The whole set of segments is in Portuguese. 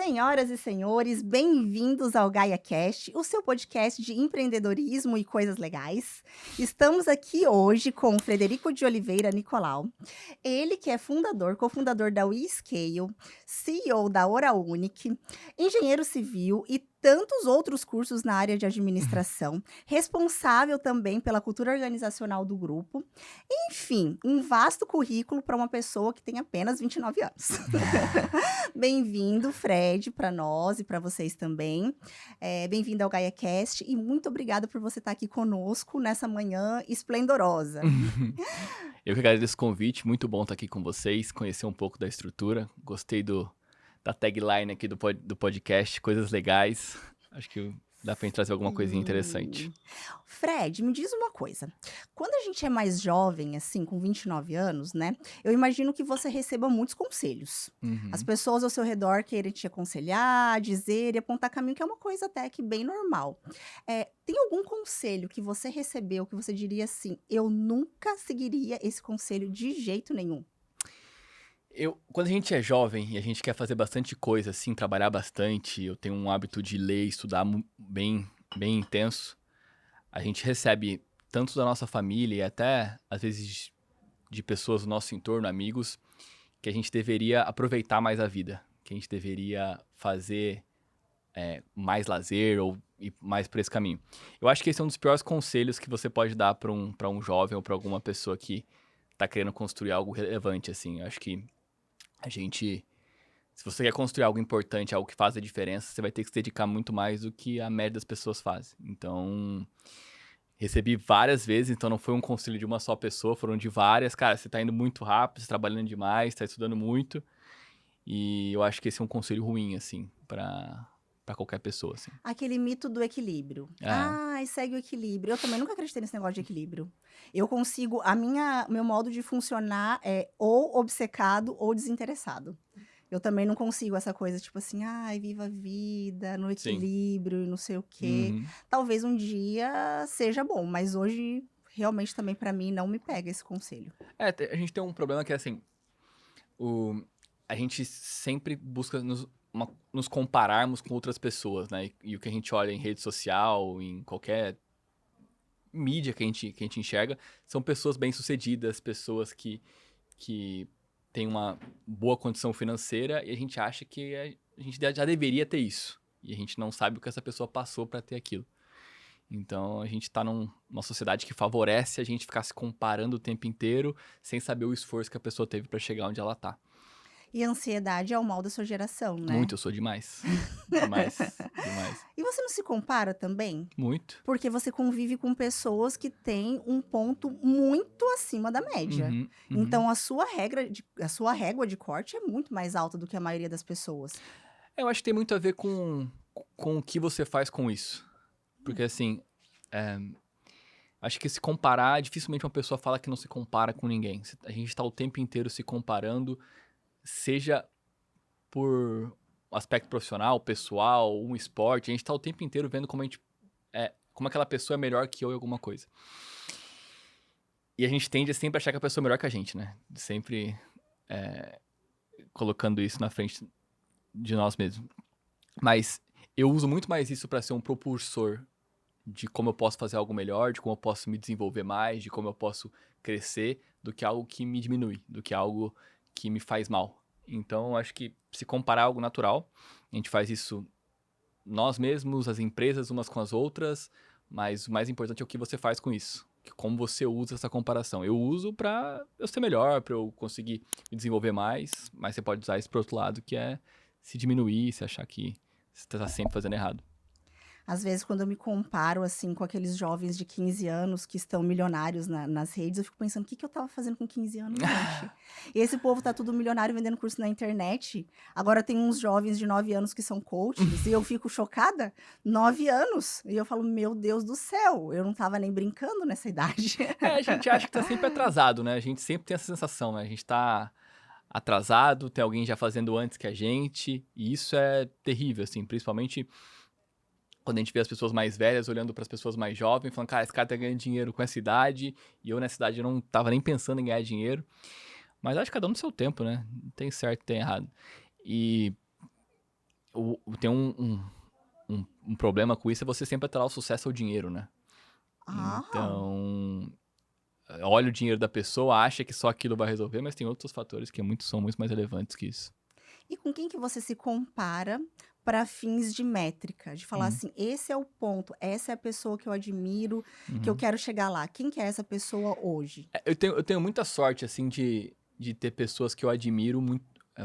Senhoras e senhores, bem-vindos ao GaiaCast, o seu podcast de empreendedorismo e coisas legais. Estamos aqui hoje com o Frederico de Oliveira Nicolau. Ele que é cofundador da WeScale, CEO da Oraunic, engenheiro civil e tantos outros cursos na área de administração, responsável também pela cultura organizacional do grupo. Enfim, um vasto currículo para uma pessoa que tem apenas 29 anos. Bem-vindo, Fred, para nós e para vocês também. Bem-vindo ao GaiaCast e muito obrigada por você estar aqui conosco nessa manhã esplendorosa. Eu que agradeço o convite, muito bom estar aqui com vocês, conhecer um pouco da estrutura. Gostei da tagline aqui do podcast, coisas legais. Acho que dá pra gente trazer alguma coisinha interessante. Fred, me diz uma coisa. Quando a gente é mais jovem, assim, com 29 anos, né? Eu imagino que você receba muitos conselhos. As pessoas ao seu redor querem te aconselhar, dizer e apontar caminho, que é uma coisa até que bem normal. Tem algum conselho que você recebeu que você diria assim, eu nunca seguiria esse conselho de jeito nenhum? Quando a gente é jovem e a gente quer fazer bastante coisa, assim, trabalhar bastante, eu tenho um hábito de ler e estudar bem, bem intenso, a gente recebe tanto da nossa família e até, às vezes, de pessoas do nosso entorno, amigos, que a gente deveria aproveitar mais a vida, que a gente deveria fazer mais lazer ou ir mais por esse caminho. Eu acho que esse é um dos piores conselhos que você pode dar para um jovem ou para alguma pessoa que está querendo construir algo relevante, assim. Eu acho que se você quer construir algo importante, algo que faz a diferença, você vai ter que se dedicar muito mais do que a média das pessoas fazem. Então, recebi várias vezes, então não foi um conselho de uma só pessoa, foram de várias. Cara, você tá indo muito rápido, você tá trabalhando demais, tá estudando muito. E eu acho que esse é um conselho ruim, assim, pra qualquer pessoa, assim. Aquele mito do equilíbrio. É, Segue o equilíbrio. Eu também nunca acreditei nesse negócio de equilíbrio. Eu consigo, meu modo de funcionar é ou obcecado ou desinteressado. Eu também não consigo essa coisa, tipo assim, viva a vida, no sim. equilíbrio e não sei o quê. Uhum. Talvez um dia seja bom, mas hoje, realmente, também pra mim, não me pega esse conselho. A gente tem um problema que é assim, a gente sempre busca nos compararmos com outras pessoas, né? E o que a gente olha em rede social, em qualquer mídia que a gente enxerga, são pessoas bem-sucedidas, pessoas que têm uma boa condição financeira e a gente acha que a gente já deveria ter isso. E a gente não sabe o que essa pessoa passou para ter aquilo. Então, a gente tá numa sociedade que favorece a gente ficar se comparando o tempo inteiro, sem saber o esforço que a pessoa teve para chegar onde ela tá. E a ansiedade é o mal da sua geração, né? Muito, eu sou demais. Demais, demais. E você não se compara também? Muito. Porque você convive com pessoas que têm um ponto muito acima da média. Uhum, uhum. Então, a sua régua de corte é muito mais alta do que a maioria das pessoas. Eu acho que tem muito a ver com o que você faz com isso. Porque, assim, acho que se comparar, dificilmente uma pessoa fala que não se compara com ninguém. A gente tá o tempo inteiro se comparando, seja por aspecto profissional, pessoal, um esporte. A gente tá o tempo inteiro vendo como como aquela pessoa é melhor que eu em alguma coisa. E a gente tende a sempre achar que a pessoa é melhor que a gente, né? Sempre colocando isso na frente de nós mesmos. Mas eu uso muito mais isso para ser um propulsor de como eu posso fazer algo melhor, de como eu posso me desenvolver mais, de como eu posso crescer, do que algo que me diminui, do que algo que me faz mal. Então, acho que se comparar é algo natural. A gente faz isso nós mesmos, as empresas umas com as outras, mas o mais importante é o que você faz com isso. Como você usa essa comparação. Eu uso para eu ser melhor, para eu conseguir me desenvolver mais, mas você pode usar isso pro outro lado, que é se diminuir, se achar que você tá sempre fazendo errado. Às vezes, quando eu me comparo, assim, com aqueles jovens de 15 anos que estão milionários nas redes, eu fico pensando, o que eu tava fazendo com 15 anos, gente? E esse povo tá tudo milionário vendendo curso na internet. Agora tem uns jovens de 9 anos que são coaches, e eu fico chocada. 9 anos! E eu falo, meu Deus do céu, eu não tava nem brincando nessa idade. A gente acha que tá sempre atrasado, né? A gente sempre tem essa sensação, né? A gente tá atrasado, tem alguém já fazendo antes que a gente, e isso é terrível, assim, principalmente quando a gente vê as pessoas mais velhas olhando para as pessoas mais jovens, falando, cara, esse cara tá ganhando dinheiro com essa idade, e eu nessa idade eu não tava nem pensando em ganhar dinheiro. Mas acho que cada um no seu tempo, né? Não tem certo, tem errado. E tem um problema com isso, é você sempre atrelar o sucesso ao dinheiro, né? Ah, Então, olha o dinheiro da pessoa, acha que só aquilo vai resolver, mas tem outros fatores que são muito mais relevantes que isso. e com quem que você se compara para fins de métrica? De falar Uhum, assim, esse é o ponto, essa é a pessoa que eu admiro, que eu uhum. quero chegar lá. Quem que é essa pessoa hoje? Eu tenho muita sorte, assim, de ter pessoas que eu admiro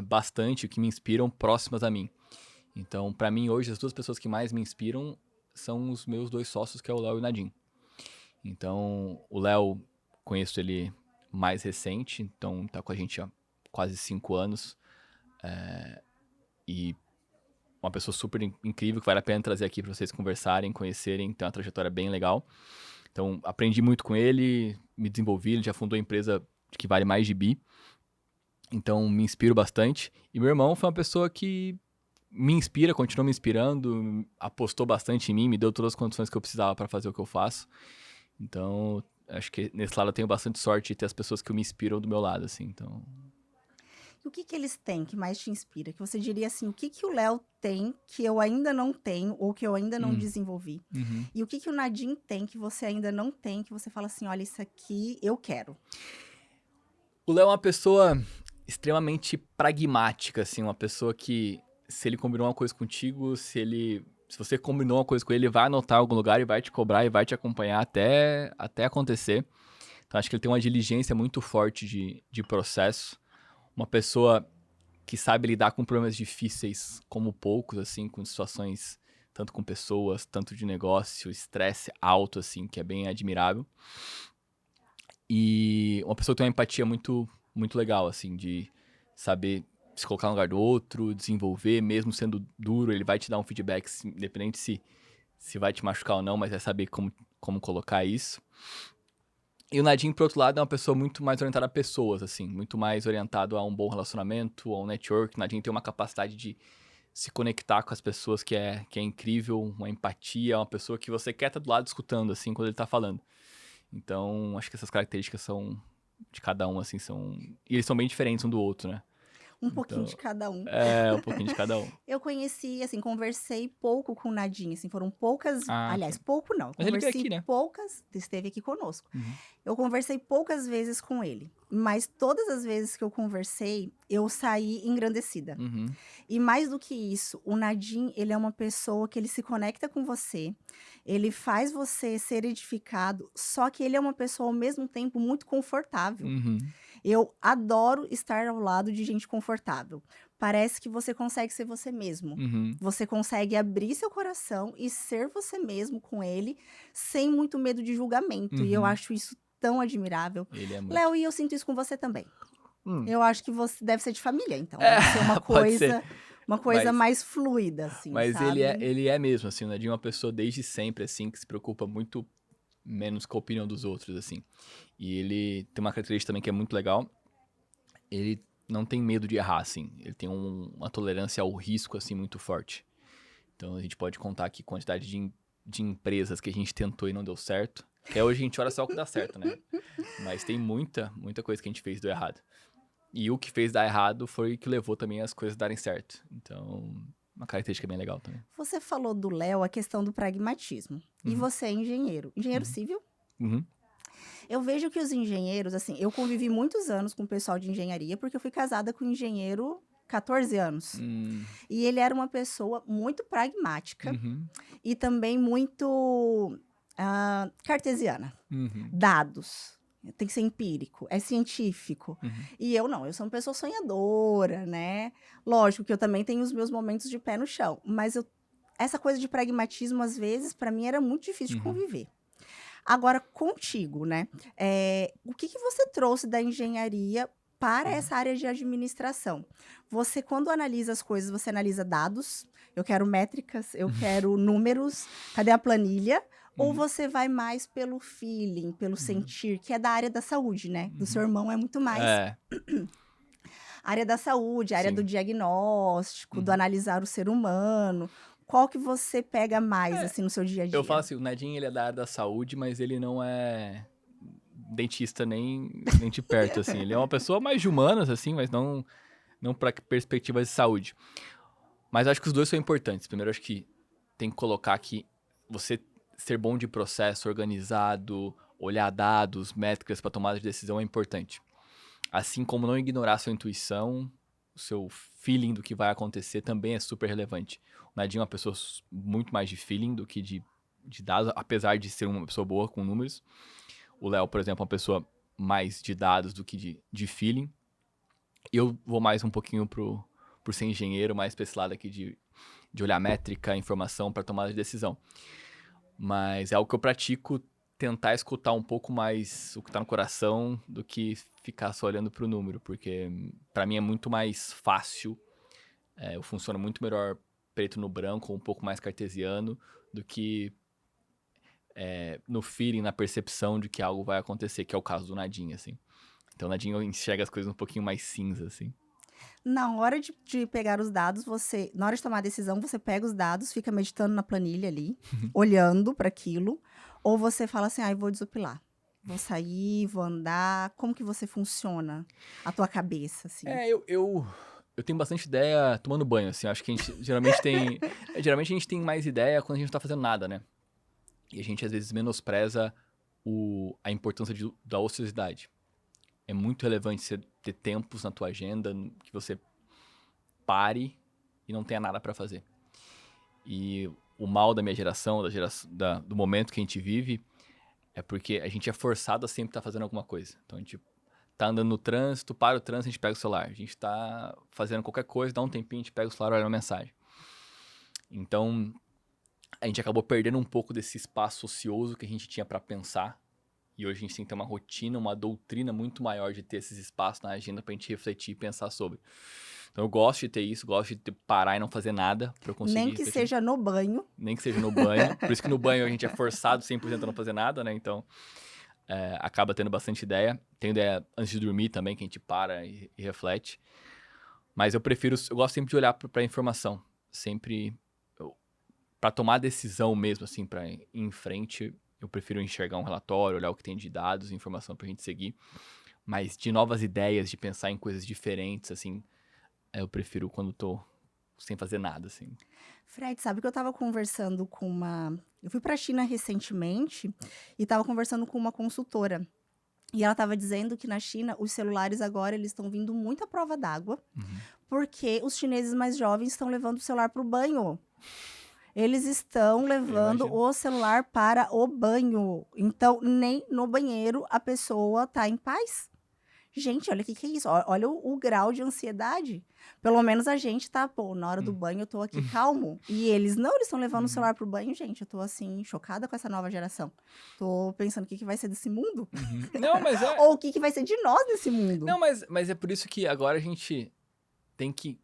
bastante, que me inspiram próximas a mim. Então, pra mim, hoje, as duas pessoas que mais me inspiram são os meus dois sócios, que é o Léo e o Nadim. Então, o Léo, conheço ele mais recente, então tá com a gente há quase 5 anos. E uma pessoa super incrível, que vale a pena trazer aqui pra vocês conversarem, conhecerem, tem uma trajetória bem legal. Então, aprendi muito com ele, me desenvolvi, ele já fundou a empresa que vale mais de bi. Então, me inspiro bastante. E meu irmão foi uma pessoa que me inspira, continua me inspirando, apostou bastante em mim, me deu todas as condições que eu precisava para fazer o que eu faço. Então, acho que nesse lado eu tenho bastante sorte de ter as pessoas que me inspiram do meu lado, assim. Então, E o que que eles têm que mais te inspira? Que você diria assim, o que que o Léo tem que eu ainda não tenho ou que eu ainda não hum, desenvolvi? uhum. E o que que o Nadim tem que você ainda não tem, que você fala assim, olha, isso aqui eu quero. O Léo é uma pessoa extremamente pragmática, assim, uma pessoa que, se ele combinou uma coisa contigo, se você combinou uma coisa com ele, ele vai anotar em algum lugar e vai te cobrar e vai te acompanhar até acontecer. Então, acho que ele tem uma diligência muito forte de processo. Uma pessoa que sabe lidar com problemas difíceis como poucos, assim, com situações tanto com pessoas, tanto de negócio, estresse alto, assim, que é bem admirável. E uma pessoa que tem uma empatia muito legal, assim, de saber se colocar no lugar do outro, desenvolver, mesmo sendo duro, ele vai te dar um feedback, independente se vai te machucar ou não, mas é saber como colocar isso. E o Nadim, por outro lado, é uma pessoa muito mais orientada a pessoas, assim, muito mais orientado a um bom relacionamento, a um network. O Nadim tem uma capacidade de se conectar com as pessoas que é incrível, uma empatia, uma pessoa que você quer estar do lado escutando, assim, quando ele tá falando. Então, acho que essas características são de cada um, assim, são. E eles são bem diferentes um do outro, né? Um pouquinho de Então, cada um. um pouquinho de cada um. Eu conheci, assim, conversei pouco com o Nadim, assim, foram poucas, Ah, tá. aliás, pouco não, Mas ele veio conversei aqui, né? poucas, esteve aqui conosco. Uhum. Eu conversei poucas vezes com ele, mas todas as vezes que eu conversei, eu saí engrandecida. Uhum. E mais do que isso, o Nadim, ele é uma pessoa que ele se conecta com você, ele faz você ser edificado, só que ele é uma pessoa ao mesmo tempo muito confortável. Uhum. Eu adoro estar ao lado de gente confortável. Parece que você consegue ser você mesmo. Uhum. Você consegue abrir seu coração e ser você mesmo com ele, sem muito medo de julgamento. E eu Uhum. acho isso tão admirável. Ele é muito. Léo, e eu sinto isso com você também. Hum. Eu acho que você deve ser de família, então. É, Deve ser pode ser. uma coisa Mas, mais fluida, assim, mas ele é, sabe? ele é mesmo, assim, o Nadim é uma pessoa desde sempre, assim, que se preocupa muito menos com a opinião dos outros, assim. E ele tem uma característica também que é muito legal. Ele não tem medo de errar, assim. Ele tem uma tolerância ao risco, assim, muito forte. Então, a gente pode contar aqui a quantidade de empresas que a gente tentou e não deu certo. Que hoje a gente olha só o que dá certo, né? Mas tem muita coisa que a gente fez e deu errado. E o que fez dar errado foi o que levou também as coisas darem certo. Então, uma característica bem legal também. Você falou do Léo a questão do pragmatismo. E Uhum, você é engenheiro. Engenheiro uhum, civil? uhum, Eu vejo que os engenheiros, assim, eu convivi muitos anos com o pessoal de engenharia, porque eu fui casada com um engenheiro 14 anos. hum, E ele era uma pessoa muito pragmática uhum, e também muito cartesiana. uhum, Dados. Tem que ser empírico, é científico. uhum, E eu não, eu sou uma pessoa sonhadora, né? Lógico que eu também tenho os meus momentos de pé no chão, mas essa coisa de pragmatismo, às vezes, para mim era muito difícil de uhum, conviver. Agora, contigo, né? O que que você trouxe da engenharia para uhum, essa área de administração? Você, quando analisa as coisas, você analisa dados, eu quero métricas, eu quero números, cadê a planilha? Ou uhum, você vai mais pelo feeling, pelo uhum, sentir, que é da área da saúde, né? Do seu uhum. irmão é muito mais É, área da saúde, área do sim. diagnóstico, do Uhum. analisar o ser humano. Qual que você pega mais, É, assim, no seu dia a eu falo dia? assim, o Nadim, ele é da área da saúde, mas ele não é dentista nem de perto, assim. Ele é uma pessoa mais de humanas, assim, mas não para perspectivas de saúde. Mas acho que os dois são importantes. Primeiro, acho que tem que colocar que você ser bom de processo, organizado, olhar dados, métricas para tomada de decisão é importante. Assim como não ignorar a sua intuição, o seu feeling do que vai acontecer também é super relevante. O Nadinho é uma pessoa muito mais de feeling do que de dados, apesar de ser uma pessoa boa com números. O Léo, por exemplo, é uma pessoa mais de dados do que de feeling. Eu vou mais um pouquinho por ser engenheiro, mais pra esse lado aqui de olhar métrica, informação para tomada de decisão. Mas é algo que eu pratico, tentar escutar um pouco mais o que tá no coração do que ficar só olhando pro número, porque para mim é muito mais fácil, eu funciono muito melhor preto no branco, um pouco mais cartesiano, do que no feeling, na percepção de que algo vai acontecer, que é o caso do Nadinho, assim. Então o Nadinho enxerga as coisas um pouquinho mais cinza, assim. Na hora de pegar os dados, na hora de tomar a decisão, você pega os dados, fica meditando na planilha ali, olhando para aquilo, ou você fala assim, eu vou desopilar. Vou sair, vou andar. Como que você funciona? A tua cabeça, assim. Eu tenho bastante ideia tomando banho, assim. Acho que a gente geralmente tem... geralmente a gente tem mais ideia quando a gente não tá fazendo nada, né? E a gente, às vezes, menospreza a importância da ociosidade. É muito relevante você ter tempos na tua agenda que você pare e não tenha nada pra fazer. E o mal da minha geração, do momento que a gente vive, é porque a gente é forçado a sempre estar fazendo alguma coisa. Então a gente tá andando no trânsito, para o trânsito, a gente pega o celular. A gente tá fazendo qualquer coisa, dá um tempinho, a gente pega o celular e olha uma mensagem. Então, a gente acabou perdendo um pouco desse espaço ocioso que a gente tinha pra pensar. E hoje a gente tem que ter uma rotina, uma doutrina muito maior de ter esses espaços na agenda pra gente refletir e pensar sobre. Então eu gosto de ter isso, gosto de parar e não fazer nada pra eu conseguir Nem que refletir. seja no banho. Nem que seja no banho. Por isso que no banho a gente é forçado 100% a não fazer nada, né? Então, acaba tendo bastante ideia. Tem ideia antes de dormir também, que a gente para e reflete. Mas eu gosto sempre de olhar pra informação. Sempre, pra tomar decisão mesmo, assim, pra ir em frente, eu prefiro enxergar um relatório, olhar o que tem de dados, informação pra gente seguir. Mas de novas ideias, de pensar em coisas diferentes, assim, eu prefiro quando tô sem fazer nada, assim. Fred, sabe que eu tava conversando com uma... Eu fui pra China recentemente e tava conversando com uma consultora. E ela tava dizendo que na China, os celulares agora, eles estão vindo muito à prova d'água, porque os chineses mais jovens estão levando o celular pro banho. Eles estão levando imagino. o celular para o banho. Então, nem no banheiro a pessoa tá em paz. Gente, olha o que é isso. Olha o grau de ansiedade. Pelo menos a gente tá, na hora do banho eu tô aqui calmo. E eles não, eles estão levando o celular pro banho, gente. Eu tô assim, chocada com essa nova geração. Tô pensando o que vai ser desse mundo. Não, mas Ou o que vai ser de nós nesse mundo. Não, mas é por isso que agora a gente tem que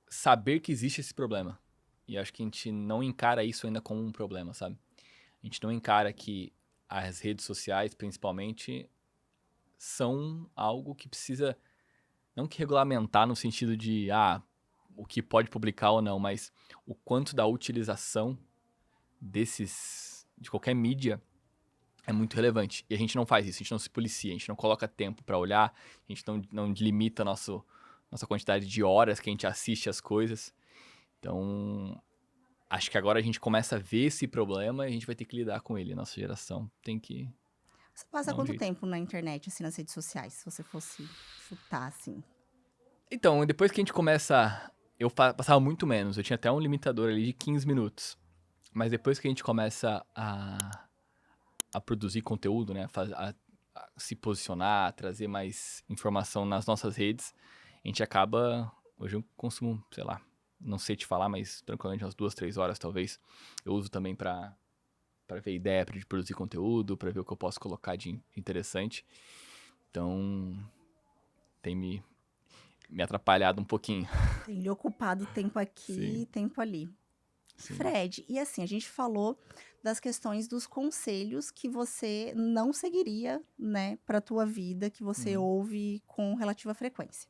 saber que existe esse problema. E acho que a gente não encara isso ainda como um problema, sabe? A gente não encara que as redes sociais, principalmente, são algo que precisa, não que regulamentar no sentido de, o que pode publicar ou não, mas o quanto da utilização de qualquer mídia é muito relevante. E a gente não faz isso, a gente não se policia, a gente não coloca tempo pra olhar, a gente não limita nossa quantidade de horas que a gente assiste as coisas. Então, acho que agora a gente começa a ver esse problema e a gente vai ter que lidar com ele. Nossa geração tem que Você passa dar um quanto jeito. tempo na internet, assim, nas redes sociais? Se você fosse chutar, assim. Então, depois que a gente começa... Eu passava muito menos, eu tinha até um limitador ali de 15 minutos. Mas depois que a gente começa a produzir conteúdo, né? A se posicionar, a trazer mais informação nas nossas redes, a gente acaba... Hoje eu consumo, sei lá, não sei te falar, mas tranquilamente umas 2, 3 horas talvez. Eu uso também pra ver ideia de produzir conteúdo, pra ver o que eu posso colocar de interessante. Então, tem me atrapalhado um pouquinho. Tem lhe ocupado tempo aqui e tempo ali. Sim. Fred, e assim, a gente falou das questões dos conselhos que você não seguiria, né, para tua vida, que você ouve com relativa frequência.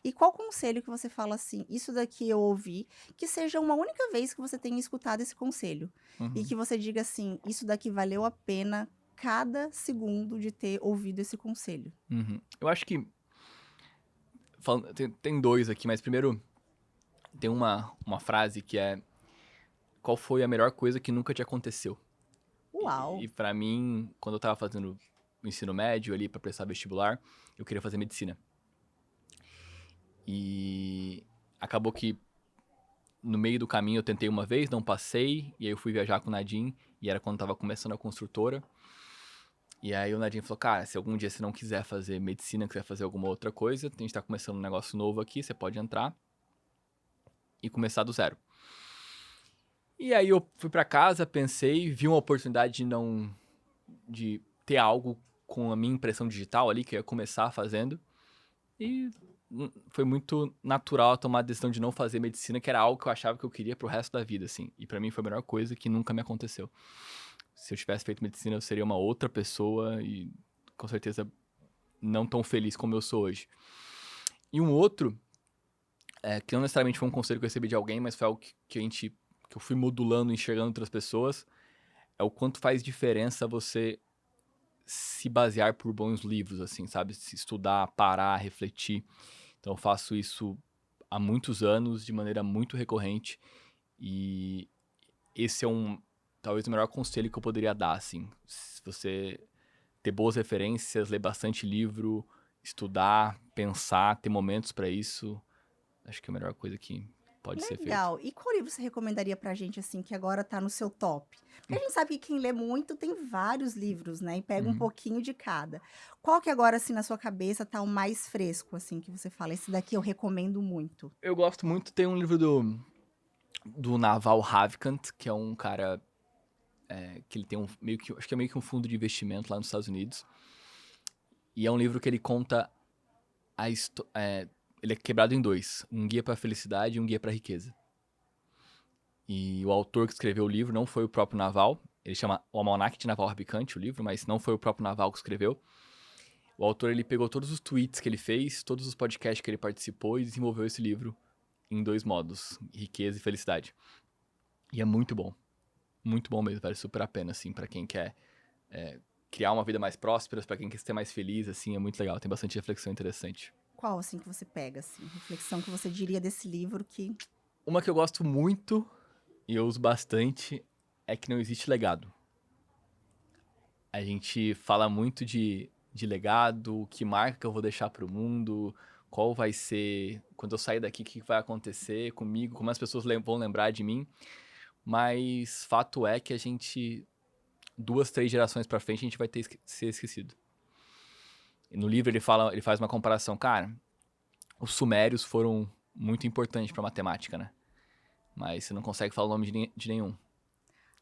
E qual conselho que você fala assim, isso daqui eu ouvi, que seja uma única vez que você tenha escutado esse conselho, e que você diga assim, isso daqui valeu a pena cada segundo de ter ouvido esse conselho? Eu acho que tem 2 aqui, mas primeiro, Tem uma frase que é: qual foi a melhor coisa que nunca te aconteceu? Uau! E pra mim, quando eu tava fazendo o ensino médio ali pra prestar vestibular, eu queria fazer medicina. E acabou que no meio do caminho eu tentei uma vez, não passei, e aí eu fui viajar com o Nadim, e era quando tava começando a construtora. E aí o Nadim falou, cara, se algum dia você não quiser fazer medicina, quiser fazer alguma outra coisa, a gente tá começando um negócio novo aqui, você pode entrar e começar do zero. E aí eu fui pra casa, pensei, vi uma oportunidade de ter algo com a minha impressão digital ali, que eu ia começar fazendo. E foi muito natural tomar a decisão de não fazer medicina, que era algo que eu achava que eu queria pro resto da vida, assim. E pra mim foi a melhor coisa que nunca me aconteceu. Se eu tivesse feito medicina, eu seria uma outra pessoa e com certeza não tão feliz como eu sou hoje. E um outro, que não necessariamente foi um conselho que eu recebi de alguém, mas foi algo que eu fui modulando, enxergando outras pessoas, é o quanto faz diferença você se basear por bons livros, assim, sabe? Se estudar, parar, refletir. Então eu faço isso há muitos anos, de maneira muito recorrente. E esse é talvez o melhor conselho que eu poderia dar, assim. Se você ter boas referências, ler bastante livro, estudar, pensar, ter momentos para isso, acho que é a melhor coisa que pode ser feito. Legal. E qual livro você recomendaria pra gente, assim, que agora tá no seu top? Porque a gente sabe que quem lê muito tem vários livros, né? E pega um Uhum. pouquinho de cada. Qual que agora, assim, na sua cabeça tá o mais fresco, assim, que você fala? Esse daqui eu recomendo muito. Eu gosto muito, tem um livro do Naval Ravikant, que é um cara que ele tem meio que, acho que é meio que um fundo de investimento lá nos Estados Unidos. E é um livro que ele conta ele é quebrado em dois, um guia para a felicidade e um guia para a riqueza. E o autor que escreveu o livro não foi o próprio Naval, ele chama O Almanaque de Naval Ravikant, o livro, mas não foi o próprio Naval que escreveu. O autor, ele pegou todos os tweets que ele fez, todos os podcasts que ele participou e desenvolveu esse livro em dois modos, riqueza e felicidade. E é muito bom mesmo, vale super a pena, assim, pra quem quer criar uma vida mais próspera, pra quem quer ser mais feliz, assim, é muito legal, tem bastante reflexão interessante. Qual, assim, que você pega, assim? Reflexão que você diria desse livro que... Uma que eu gosto muito e eu uso bastante é que não existe legado. A gente fala muito de legado, que marca que eu vou deixar pro mundo, qual vai ser, quando eu sair daqui, o que vai acontecer comigo, como as pessoas vão lembrar de mim. Mas fato é que a gente, 2, 3 gerações pra frente, a gente vai ser esquecido. E no livro ele faz uma comparação, cara, os sumérios foram muito importantes pra matemática, né? Mas você não consegue falar o nome de nenhum.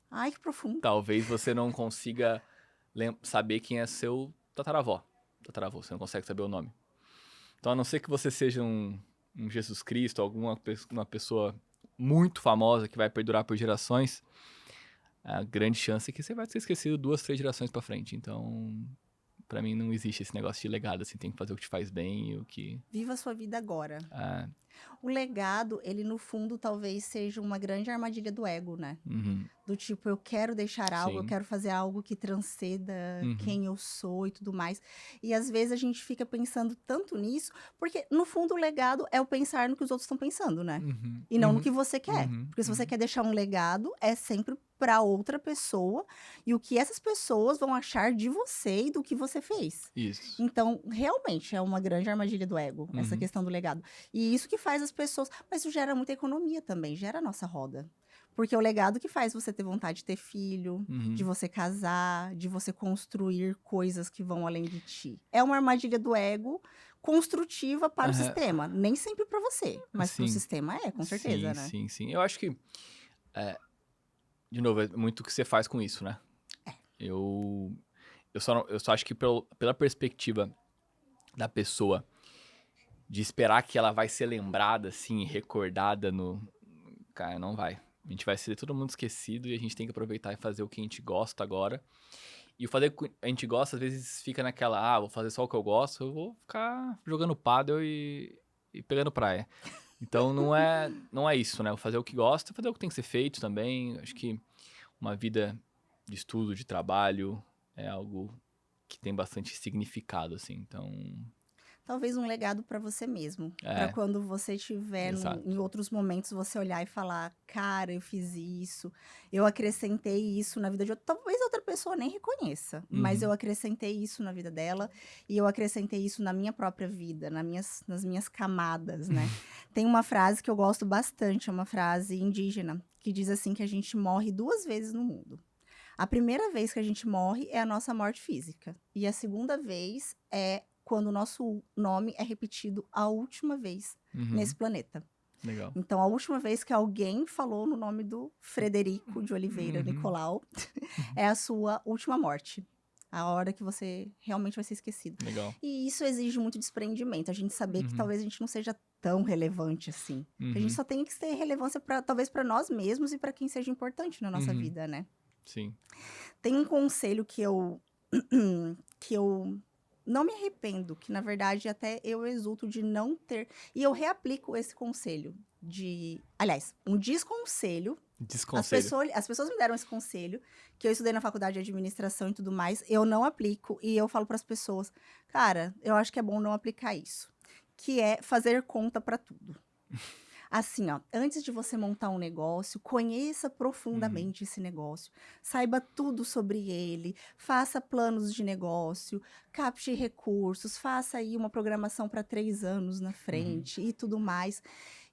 Ai, que profundo. Talvez você não consiga saber quem é seu tataravô, você não consegue saber o nome. Então, a não ser que você seja um Jesus Cristo, uma pessoa muito famosa que vai perdurar por gerações, a grande chance é que você vai ser esquecido 2, 3 gerações pra frente. Então, pra mim não existe esse negócio de legado, assim, tem que fazer o que te faz bem e o que... Viva a sua vida agora. Ah, O legado, ele no fundo talvez seja uma grande armadilha do ego, né? uhum, Do tipo, eu quero deixar algo, eu sim, quero fazer algo que transcenda uhum, quem eu sou e tudo mais. E às vezes a gente fica pensando tanto nisso, porque no fundo o legado é o pensar no que os outros estão pensando, né? uhum, E não no uhum, que você quer. uhum, Porque se você uhum. quer deixar um legado, é sempre para outra pessoa e o que essas pessoas vão achar de você e do que você fez. Isso. Então, realmente é uma grande armadilha do ego, essa Uhum, questão do legado. E isso que faz as pessoas. Mas isso gera muita economia também, gera a nossa roda. Porque é o legado que faz você ter vontade de ter filho, de uhum. você casar, de você construir coisas que vão além de ti. É uma armadilha do ego construtiva para o Aham, sistema. Nem sempre para você, mas para o sim, sistema é, com sim, certeza, né? sim, sim. Eu acho que, de novo, é muito o que você faz com isso, né? Eu, eu só acho que pela perspectiva da pessoa de esperar que ela vai ser lembrada, assim, recordada no... Cara, não vai. A gente vai ser todo mundo esquecido e a gente tem que aproveitar e fazer o que a gente gosta agora. E o fazer o que a gente gosta, às vezes fica naquela, vou fazer só o que eu gosto, eu vou ficar jogando pádel e pegando praia. Então não é isso, né? Eu fazer o que gosta, fazer o que tem que ser feito também. Acho que uma vida de estudo, de trabalho, é algo que tem bastante significado, assim. Então, talvez um legado para você mesmo. É. Para quando você estiver Exato. em outros momentos, você olhar e falar, cara, eu fiz isso, eu acrescentei isso na vida de outra. Talvez outra pessoa nem reconheça, mas eu acrescentei isso na vida dela e eu acrescentei isso na minha própria vida, nas minhas camadas, né? Tem uma frase que eu gosto bastante, é uma frase indígena, que diz assim que a gente morre 2 vezes no mundo. A primeira vez que a gente morre é a nossa morte física. E a segunda vez é quando o nosso nome é repetido a última vez nesse planeta. Legal. Então, a última vez que alguém falou no nome do Frederico de Oliveira Nicolau é a sua última morte. A hora que você realmente vai ser esquecido. Legal. E isso exige muito desprendimento. A gente saber que talvez a gente não seja tão relevante assim. Que a gente só tem que ter relevância talvez para nós mesmos e para quem seja importante na nossa vida, né? Sim. Tem um conselho que eu não me arrependo, que na verdade até eu exulto de não ter. E eu reaplico esse conselho aliás, um desconselho. Desconselho. As pessoas me deram esse conselho, que eu estudei na faculdade de administração e tudo mais, eu não aplico e eu falo para as pessoas, cara, eu acho que é bom não aplicar isso, que é fazer conta para tudo. Assim, ó, antes de você montar um negócio, conheça profundamente esse negócio, saiba tudo sobre ele, faça planos de negócio, capte recursos, faça aí uma programação para 3 anos na frente e tudo mais.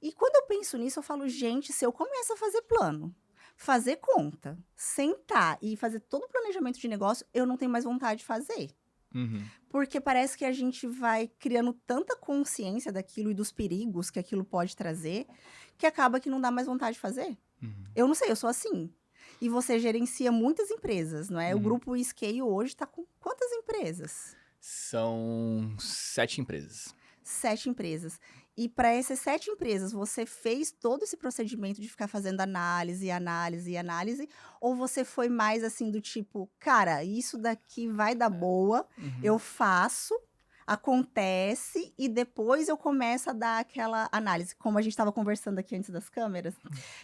E quando eu penso nisso, eu falo, gente, se eu começo a fazer plano, fazer conta, sentar e fazer todo o planejamento de negócio, eu não tenho mais vontade de fazer. Porque parece que a gente vai criando tanta consciência daquilo e dos perigos que aquilo pode trazer, que acaba que não dá mais vontade de fazer. Eu não sei, eu sou assim. E você gerencia muitas empresas, não é? O grupo Scale hoje está com quantas empresas? São 7 empresas. 7 empresas. E para essas 7 empresas, você fez todo esse procedimento de ficar fazendo análise, ou você foi mais assim do tipo, cara, isso daqui vai dar boa, eu faço, acontece, e depois eu começo a dar aquela análise, como a gente estava conversando aqui antes das câmeras,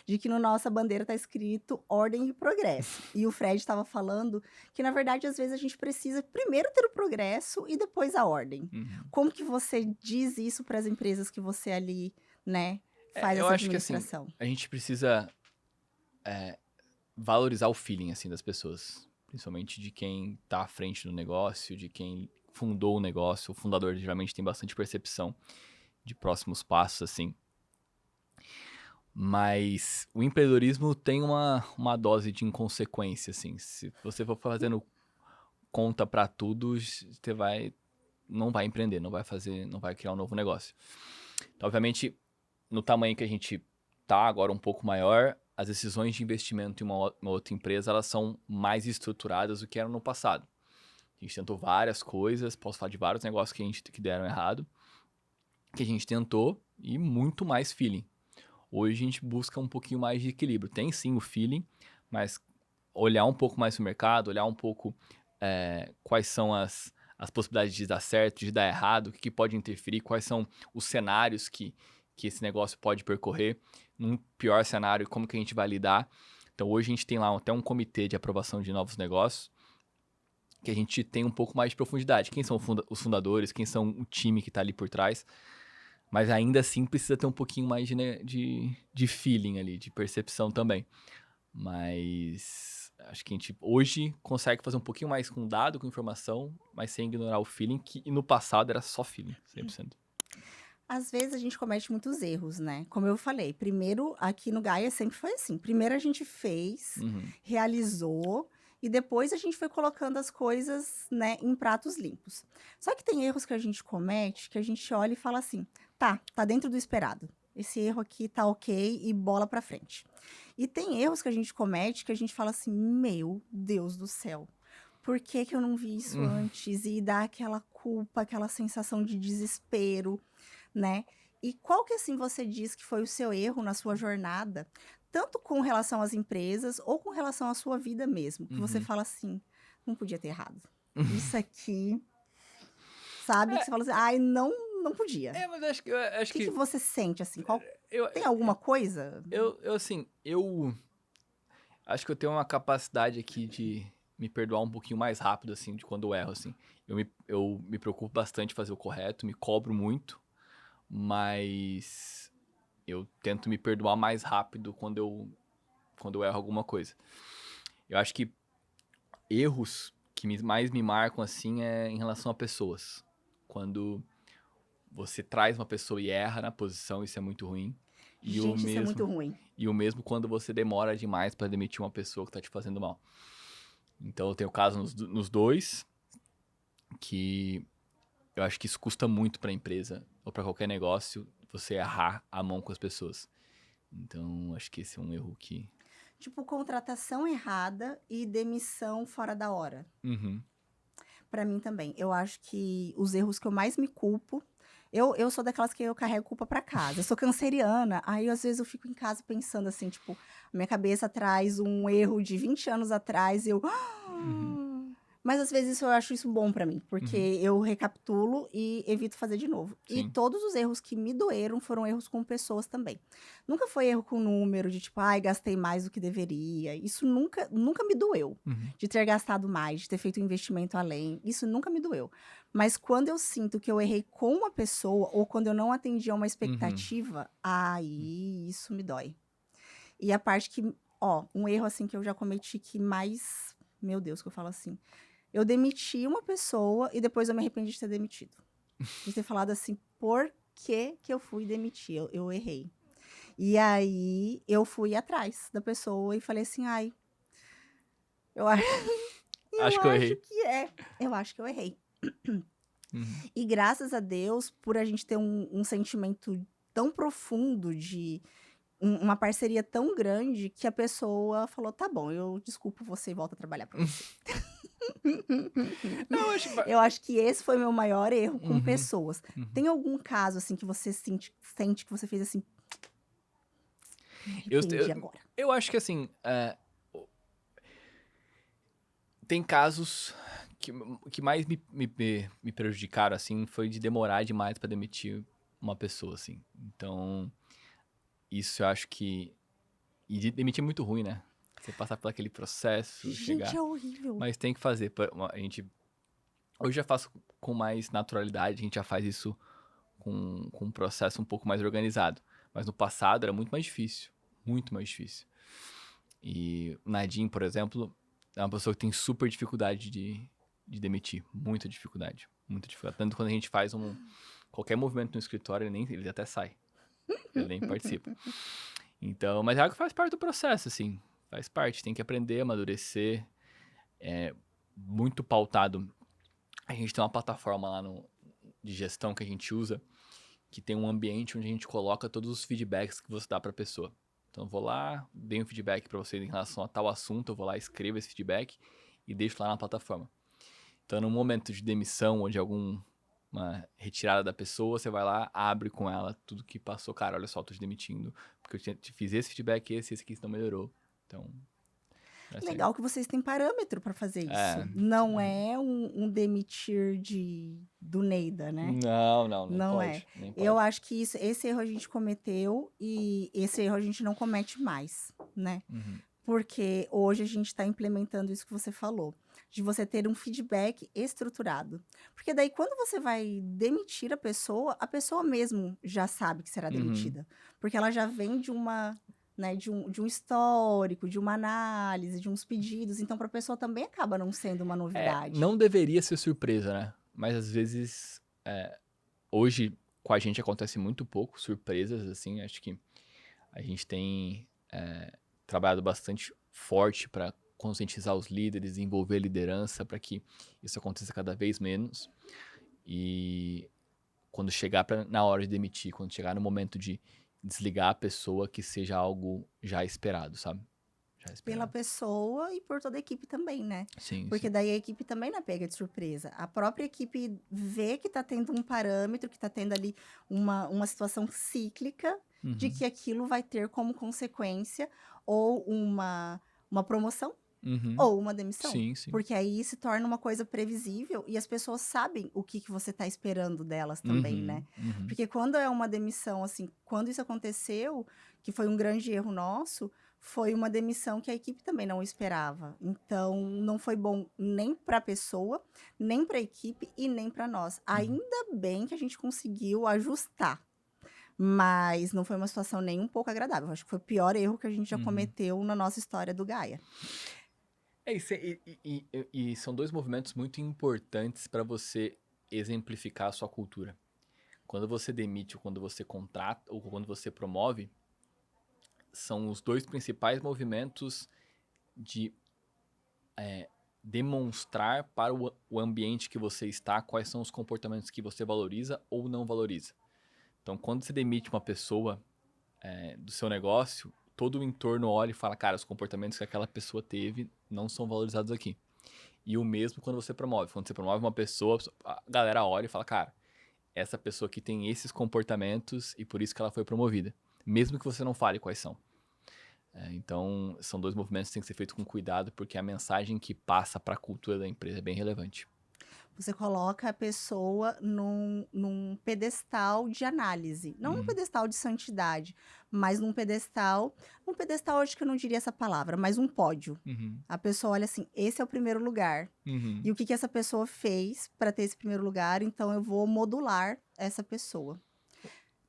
de que na nossa bandeira está escrito ordem e progresso. E o Fred estava falando que, na verdade, às vezes a gente precisa primeiro ter o progresso e depois a ordem. Como que você diz isso para as empresas que você ali, né, faz Eu essa acho que assim, administração? a gente precisa valorizar o feeling assim das pessoas, principalmente de quem tá à frente do negócio, de quem fundou o negócio. O fundador geralmente tem bastante percepção de próximos passos assim. Mas o empreendedorismo tem uma dose de inconsequência, assim. Se você for fazendo conta pra tudo, você não vai empreender, não vai criar um novo negócio. Então, obviamente, no tamanho que a gente tá agora um pouco maior, as decisões de investimento em uma outra empresa, elas são mais estruturadas do que eram no passado. A gente tentou várias coisas, posso falar de vários negócios que deram errado, que a gente tentou, e muito mais feeling. Hoje a gente busca um pouquinho mais de equilíbrio. Tem sim o feeling, mas olhar um pouco mais o mercado, olhar um pouco quais são as possibilidades de dar certo, de dar errado, o que pode interferir, quais são os cenários que esse negócio pode percorrer. Num pior cenário, como que a gente vai lidar. Então hoje a gente tem lá até um comitê de aprovação de novos negócios, que a gente tem um pouco mais de profundidade. Quem são os fundadores, quem são o time que está ali por trás. Mas ainda assim precisa ter um pouquinho mais de feeling ali, de percepção também. Mas acho que a gente hoje consegue fazer um pouquinho mais com dado, com informação, mas sem ignorar o feeling, que no passado era só feeling, 100%. Às vezes a gente comete muitos erros, né? Como eu falei, primeiro aqui no Gaia sempre foi assim. Primeiro a gente fez, realizou, e depois a gente foi colocando as coisas, né, em pratos limpos. Só que tem erros que a gente comete, que a gente olha e fala assim, tá dentro do esperado. Esse erro aqui tá ok e bola pra frente. E tem erros que a gente comete que a gente fala assim, meu Deus do céu, por que que eu não vi isso antes? E dá aquela culpa, aquela sensação de desespero, né? E qual que assim você diz que foi o seu erro na sua jornada, tanto com relação às empresas ou com relação à sua vida mesmo, que você fala assim, não podia ter errado. Isso aqui, sabe? Que você fala assim, ai, não podia. Mas acho que... O que você sente, assim? Tem alguma coisa? Eu acho que eu tenho uma capacidade aqui me perdoar um pouquinho mais rápido, assim, de quando eu erro, assim. Eu me preocupo bastante em fazer o correto, me cobro muito, mas eu tento me perdoar mais rápido quando eu erro alguma coisa. Eu acho que erros que mais me marcam, assim, é em relação a pessoas. Quando você traz uma pessoa e erra na posição, isso é muito ruim. Gente, isso é muito ruim. E o mesmo quando você demora demais pra demitir uma pessoa que tá te fazendo mal. Então eu tenho caso nos dois, que eu acho que isso custa muito pra empresa, ou pra qualquer negócio, você errar a mão com as pessoas. Então, acho que esse é um erro que... Tipo, contratação errada e demissão fora da hora. Uhum, Pra mim também. Eu acho que os erros que eu mais me culpo. Eu sou daquelas que eu carrego culpa pra casa. Eu sou canceriana, aí às vezes eu fico em casa pensando assim, tipo, a minha cabeça traz um erro de 20 anos atrás e eu. uhum, Mas às vezes eu acho isso bom pra mim, porque uhum. eu recapitulo e evito fazer de novo. E Sim. todos os erros que me doeram foram erros com pessoas também. Nunca foi erro com número, de tipo, ai, gastei mais do que deveria. Isso nunca me doeu. Uhum, De ter gastado mais, de ter feito um investimento além. Isso nunca me doeu. Mas quando eu sinto que eu errei com uma pessoa, ou quando eu não atendi a uma uhum, expectativa, aí isso me dói. E a parte que, ó, um erro assim que eu já cometi que mais. Meu Deus, que eu falo assim. Eu demiti uma pessoa e depois eu me arrependi de ter demitido. De ter falado assim, por que eu fui demitir? Eu errei. E aí eu fui atrás da pessoa e falei assim, ai, eu, a- eu Acho que eu acho errei. que é. Eu acho que eu errei. Uhum, E graças a Deus, por a gente ter um sentimento tão profundo de uma parceria tão grande que a pessoa falou, tá bom, eu desculpo você e volto a trabalhar pra você. Não, acho que... Eu acho que esse foi meu maior erro com Uhum, pessoas. uhum. Tem algum caso, assim, que você sente que você fez assim, me Eu, arrependi eu, agora? eu acho que, assim, tem casos que mais me prejudicaram, assim, foi de demorar demais pra demitir uma pessoa, assim. Então, isso eu acho que... E demitir é muito ruim, né? Você passar por aquele processo, Gente, chegar... é horrível. Mas tem que fazer. A gente... Hoje já faço com mais naturalidade, a gente já faz isso com um processo um pouco mais organizado. Mas no passado era muito mais difícil. Muito mais difícil. E o Nadim, por exemplo, é uma pessoa que tem super dificuldade de demitir. Muita dificuldade. Muita dificuldade. Tanto quando a gente faz qualquer movimento no escritório, ele até sai. Ele nem participa. Então, mas é algo que faz parte do processo, assim. Faz parte. Tem que aprender, amadurecer. É muito pautado. A gente tem uma plataforma lá de gestão que a gente usa, que tem um ambiente onde a gente coloca todos os feedbacks que você dá para a pessoa. Então eu vou lá, dei um feedback para você em relação a tal assunto, eu vou lá, escrevo esse feedback e deixo lá na plataforma. Então no momento de demissão ou de alguma retirada da pessoa, você vai lá, abre com ela tudo que passou. Cara, olha só, tô te demitindo, porque eu te fiz esse feedback, esse aqui não melhorou. Então, assim, Legal que vocês têm parâmetro pra fazer é... isso. Não é um demitir do Neida, né? Não, nem Não é. pode, nem Eu pode. acho que esse erro a gente cometeu e esse erro a gente não comete mais, né? Uhum, Porque hoje a gente está implementando isso que você falou, de você ter um feedback estruturado. Porque daí, quando você vai demitir a pessoa mesmo já sabe que será uhum. demitida. Porque ela já vem de uma, né, de um histórico, de uma análise, de uns pedidos. Então, para a pessoa também acaba não sendo uma novidade. Não deveria ser surpresa, né? Mas às vezes, hoje com a gente acontece muito pouco surpresas, assim. Acho que a gente tem trabalhado bastante forte para conscientizar os líderes, envolver a liderança para que isso aconteça cada vez menos. E quando chegar na hora de demitir, quando chegar no momento de desligar a pessoa, que seja algo já esperado, sabe? Já Pela esperado. pessoa e por toda a equipe também, né? Sim, Porque sim. daí a equipe também não é pega de surpresa. A própria equipe vê que tá tendo um parâmetro, que tá tendo ali uma situação cíclica de Uhum. que aquilo vai ter como consequência ou uma promoção Uhum. ou uma demissão. Sim, sim. Porque aí se torna uma coisa previsível e as pessoas sabem o que você tá esperando delas também, né? Uhum. Uhum. Porque quando é uma demissão, assim, quando isso aconteceu, que foi um grande erro nosso, foi uma demissão que a equipe também não esperava. Então, não foi bom nem para a pessoa, nem para a equipe e nem para nós. Ainda bem que a gente conseguiu ajustar, mas não foi uma situação nem um pouco agradável. Acho que foi o pior erro que a gente já cometeu na nossa história do Gaia. E são dois movimentos muito importantes para você exemplificar a sua cultura. Quando você demite, ou quando você contrata, ou quando você promove, são os dois principais movimentos de demonstrar para o ambiente que você está quais são os comportamentos que você valoriza ou não valoriza. Então, quando você demite uma pessoa do seu negócio, todo o entorno olha e fala, cara, os comportamentos que aquela pessoa teve não são valorizados aqui. E o mesmo quando você promove. Quando você promove uma pessoa, a galera olha e fala, cara, essa pessoa aqui tem esses comportamentos e por isso que ela foi promovida. Mesmo que você não fale quais são. Então, são dois movimentos que têm que ser feitos com cuidado, porque a mensagem que passa para a cultura da empresa é bem relevante. Você coloca a pessoa num pedestal de análise. Não num pedestal de santidade, mas num pedestal acho que eu não diria essa palavra, mas um pódio. A pessoa olha assim, esse é o primeiro lugar. E o que essa pessoa fez para ter esse primeiro lugar, então eu vou modular essa pessoa.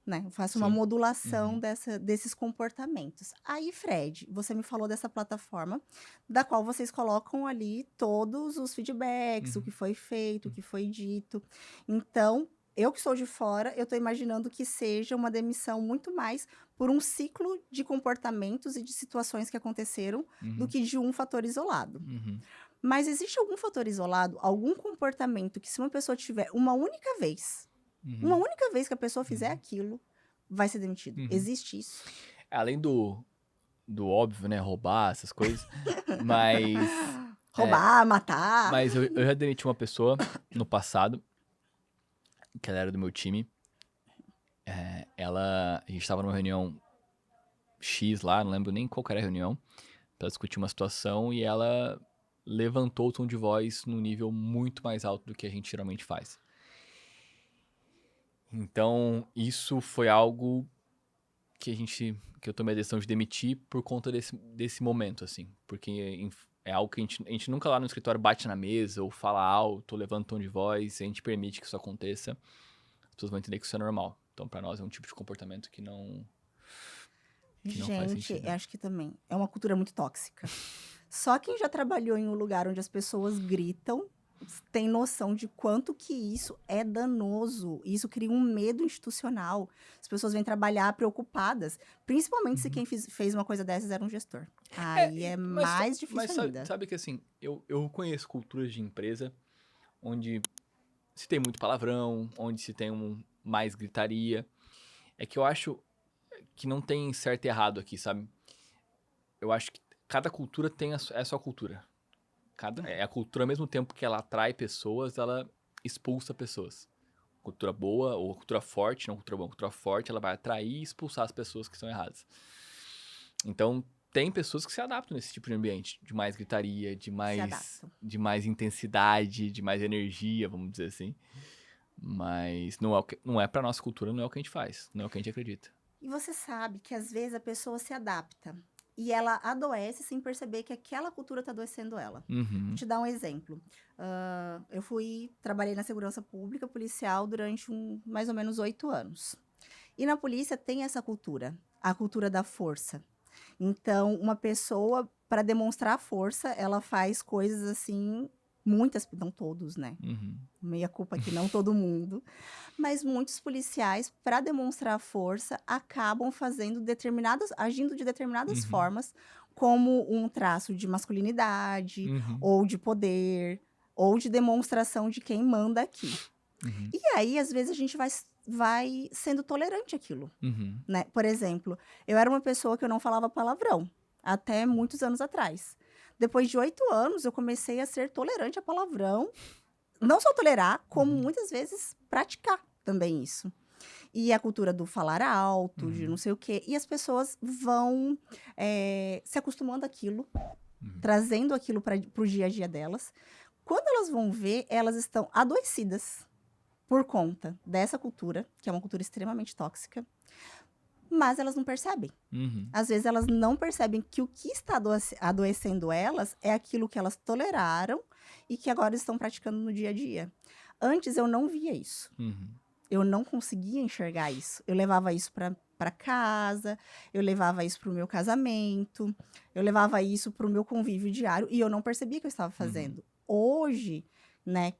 Né? Eu faço uma modulação desses comportamentos. Aí, Fred, você me falou dessa plataforma, da qual vocês colocam ali todos os feedbacks, o que foi feito, o que foi dito. Então, eu que sou de fora, eu estou imaginando que seja uma demissão muito mais por um ciclo de comportamentos e de situações que aconteceram do que de um fator isolado. Mas existe algum fator isolado, algum comportamento que se uma pessoa tiver uma única vez que a pessoa fizer aquilo, vai ser demitido. Existe isso? Além do óbvio, né? Roubar, essas coisas. Mas... Roubar, matar. Mas eu já demiti uma pessoa no passado, que ela era do meu time. A gente estava numa reunião X lá, não lembro nem qual que era a reunião, para discutir uma situação, e ela levantou o tom de voz num nível muito mais alto do que a gente geralmente faz. Então, isso foi algo que eu tomei a decisão de demitir por conta desse momento, assim. Porque é algo que a gente nunca lá no escritório bate na mesa ou fala alto, ou levanta o tom de voz, a gente permite que isso aconteça. As pessoas vão entender que isso é normal. Então, para nós, é um tipo de comportamento que não faz sentido. Gente, eu acho que também é uma cultura muito tóxica. Só quem já trabalhou em um lugar onde as pessoas gritam tem noção de quanto que isso é danoso. Isso cria um medo institucional. As pessoas vêm trabalhar preocupadas, principalmente se quem fez uma coisa dessas era um gestor. Aí mais difícil ainda. Mas sabe que assim, eu conheço culturas de empresa onde se tem muito palavrão, onde se tem mais gritaria. É que eu acho que não tem certo e errado aqui, sabe? Eu acho que cada cultura tem a sua cultura. A cultura, ao mesmo tempo que ela atrai pessoas, ela expulsa pessoas. Cultura boa ou cultura forte, não cultura boa, cultura forte, ela vai atrair e expulsar as pessoas que estão erradas. Então, tem pessoas que se adaptam nesse tipo de ambiente, de mais gritaria, de mais intensidade, de mais energia, vamos dizer assim. Mas não é pra nossa cultura, não é o que a gente faz, não é o que a gente acredita. E você sabe que às vezes a pessoa se adapta. E ela adoece sem perceber que aquela cultura está adoecendo ela. Vou te dar um exemplo. Eu trabalhei na segurança pública, policial, durante mais ou menos 8 anos. E na polícia tem essa cultura, a cultura da força. Então, uma pessoa, para demonstrar força, ela faz coisas assim, muitas, não todos, né? Meia culpa que não todo mundo. Mas muitos policiais, para demonstrar força, acabam agindo de determinadas formas, como um traço de masculinidade, ou de poder, ou de demonstração de quem manda aqui. E aí, às vezes, a gente vai sendo tolerante àquilo. Né? Por exemplo, eu era uma pessoa que eu não falava palavrão, até muitos anos atrás. Depois de 8 anos, eu comecei a ser tolerante a palavrão. Não só tolerar, como muitas vezes praticar também isso. E a cultura do falar alto, de não sei o quê. E as pessoas vão se acostumando àquilo, trazendo aquilo para o dia a dia delas. Quando elas vão ver, elas estão adoecidas por conta dessa cultura, que é uma cultura extremamente tóxica. mas elas não percebem. Uhum. Às vezes elas não percebem que o que está adoecendo elas é aquilo que elas toleraram e que agora estão praticando no dia a dia. Antes eu não via isso. Uhum. Eu não conseguia enxergar isso. Eu levava isso para casa, eu levava isso para o meu casamento, eu levava isso para o meu convívio diário e eu não percebia que eu estava fazendo. Hoje, né,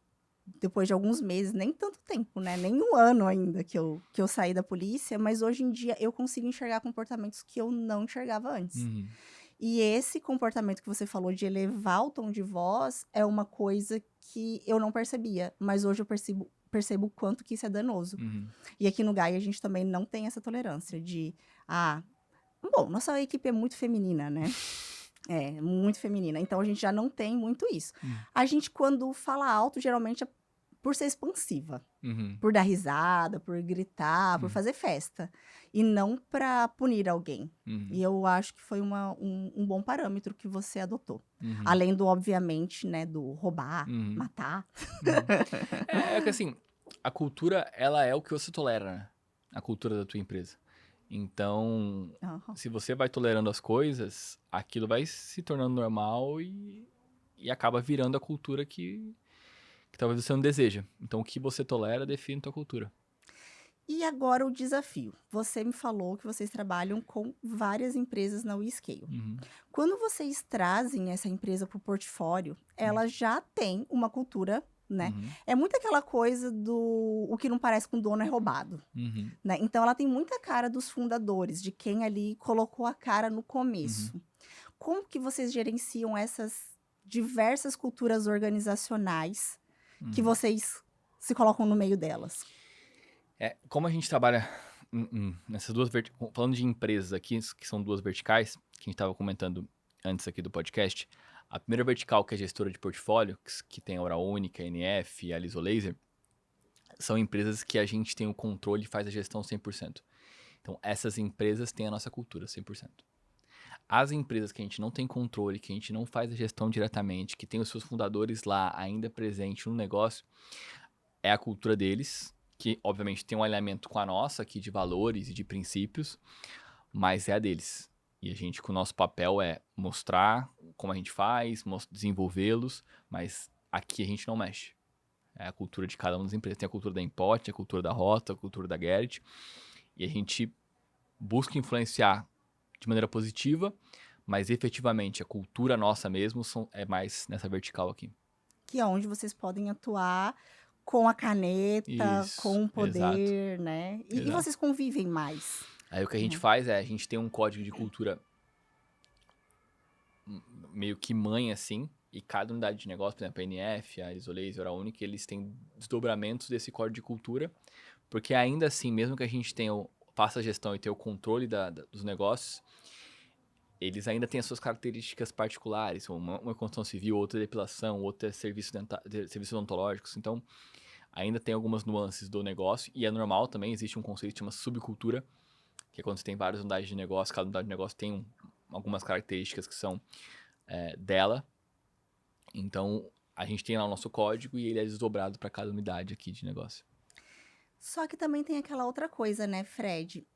depois de alguns meses, nem tanto tempo, né, nem um ano ainda que eu saí da polícia, mas hoje em dia eu consigo enxergar comportamentos que eu não enxergava antes. Uhum. E esse comportamento que você falou de elevar o tom de voz é uma coisa que eu não percebia, mas hoje eu percebo o quanto que isso é danoso. Uhum. E aqui no GAI a gente também não tem essa tolerância de, bom, nossa equipe é muito feminina, né? É, muito feminina. Então a gente já não tem muito isso. Uhum. A gente, quando fala alto, geralmente é por ser expansiva. Uhum. Por dar risada, por gritar, por fazer festa. E não para punir alguém. Uhum. E eu acho que foi um bom parâmetro que você adotou. Uhum. Além do, obviamente, né, do roubar, Uhum. matar. É que assim, a cultura, ela é o que você tolera, né? A cultura da tua empresa. Então, Aham. se você vai tolerando as coisas, aquilo vai se tornando normal e acaba virando a cultura que talvez você não deseja. Então, o que você tolera define tua cultura. E agora o desafio. Você me falou que vocês trabalham com várias empresas na WeScale. Uhum. Quando vocês trazem essa empresa para o portfólio, ela já tem uma cultura, né? Uhum. É muito aquela coisa do o que não parece com dono é roubado, Uhum. né? Então ela tem muita cara dos fundadores, de quem ali colocou a cara no começo. Como que vocês gerenciam essas diversas culturas organizacionais que vocês se colocam no meio delas? Como a gente trabalha nessas duas falando de empresas aqui, que são duas verticais, que a gente estava comentando antes aqui do podcast, a primeira vertical, que é a gestora de portfólio, que tem a Hora Única, a NF e a Liso Laser, são empresas que a gente tem o controle e faz a gestão 100%. Então, essas empresas têm a nossa cultura 100%. As empresas que a gente não tem controle, que a gente não faz a gestão diretamente, que tem os seus fundadores lá ainda presente no negócio, é a cultura deles, que obviamente tem um alinhamento com a nossa aqui de valores e de princípios, mas é a deles. E a gente, com o nosso papel, é mostrar como a gente faz, desenvolvê-los, mas aqui a gente não mexe. É a cultura de cada uma das empresas. Tem a cultura da Import, a cultura da Rota, a cultura da Garrett, e a gente busca influenciar de maneira positiva, mas efetivamente a cultura nossa mesmo é mais nessa vertical aqui. Que é onde vocês podem atuar com a caneta, Isso, com o exato. poder, né? E Exato. vocês convivem mais. Aí o que a gente faz é, a gente tem um código de cultura meio que mãe, assim, e cada unidade de negócio, por exemplo, a NF, a Isolaser, a Unic, eles têm desdobramentos desse código de cultura, porque ainda assim, mesmo que a gente faça a gestão e tenha o controle dos negócios, eles ainda têm as suas características particulares, uma é construção civil, outra é depilação, outra é serviços odontológicos, então ainda tem algumas nuances do negócio, e é normal também, existe um conceito que chama subcultura, que é quando você tem várias unidades de negócio, cada unidade de negócio tem algumas características que são dela, então a gente tem lá o nosso código e ele é desdobrado para cada unidade aqui de negócio. Só que também tem aquela outra coisa, né, Fred?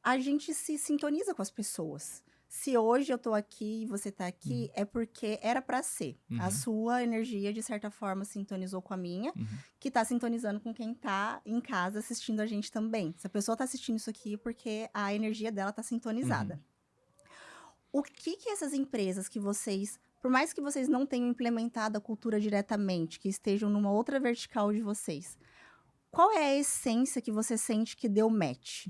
A gente se sintoniza com as pessoas. Se hoje eu tô aqui e você tá aqui, é porque era pra ser. A sua energia, de certa forma, sintonizou com a minha, que tá sintonizando com quem tá em casa assistindo a gente também. Se a pessoa tá assistindo isso aqui, é porque a energia dela tá sintonizada. O que essas empresas que vocês, por mais que vocês não tenham implementado a cultura diretamente, que estejam numa outra vertical de vocês, qual é a essência que você sente que deu match?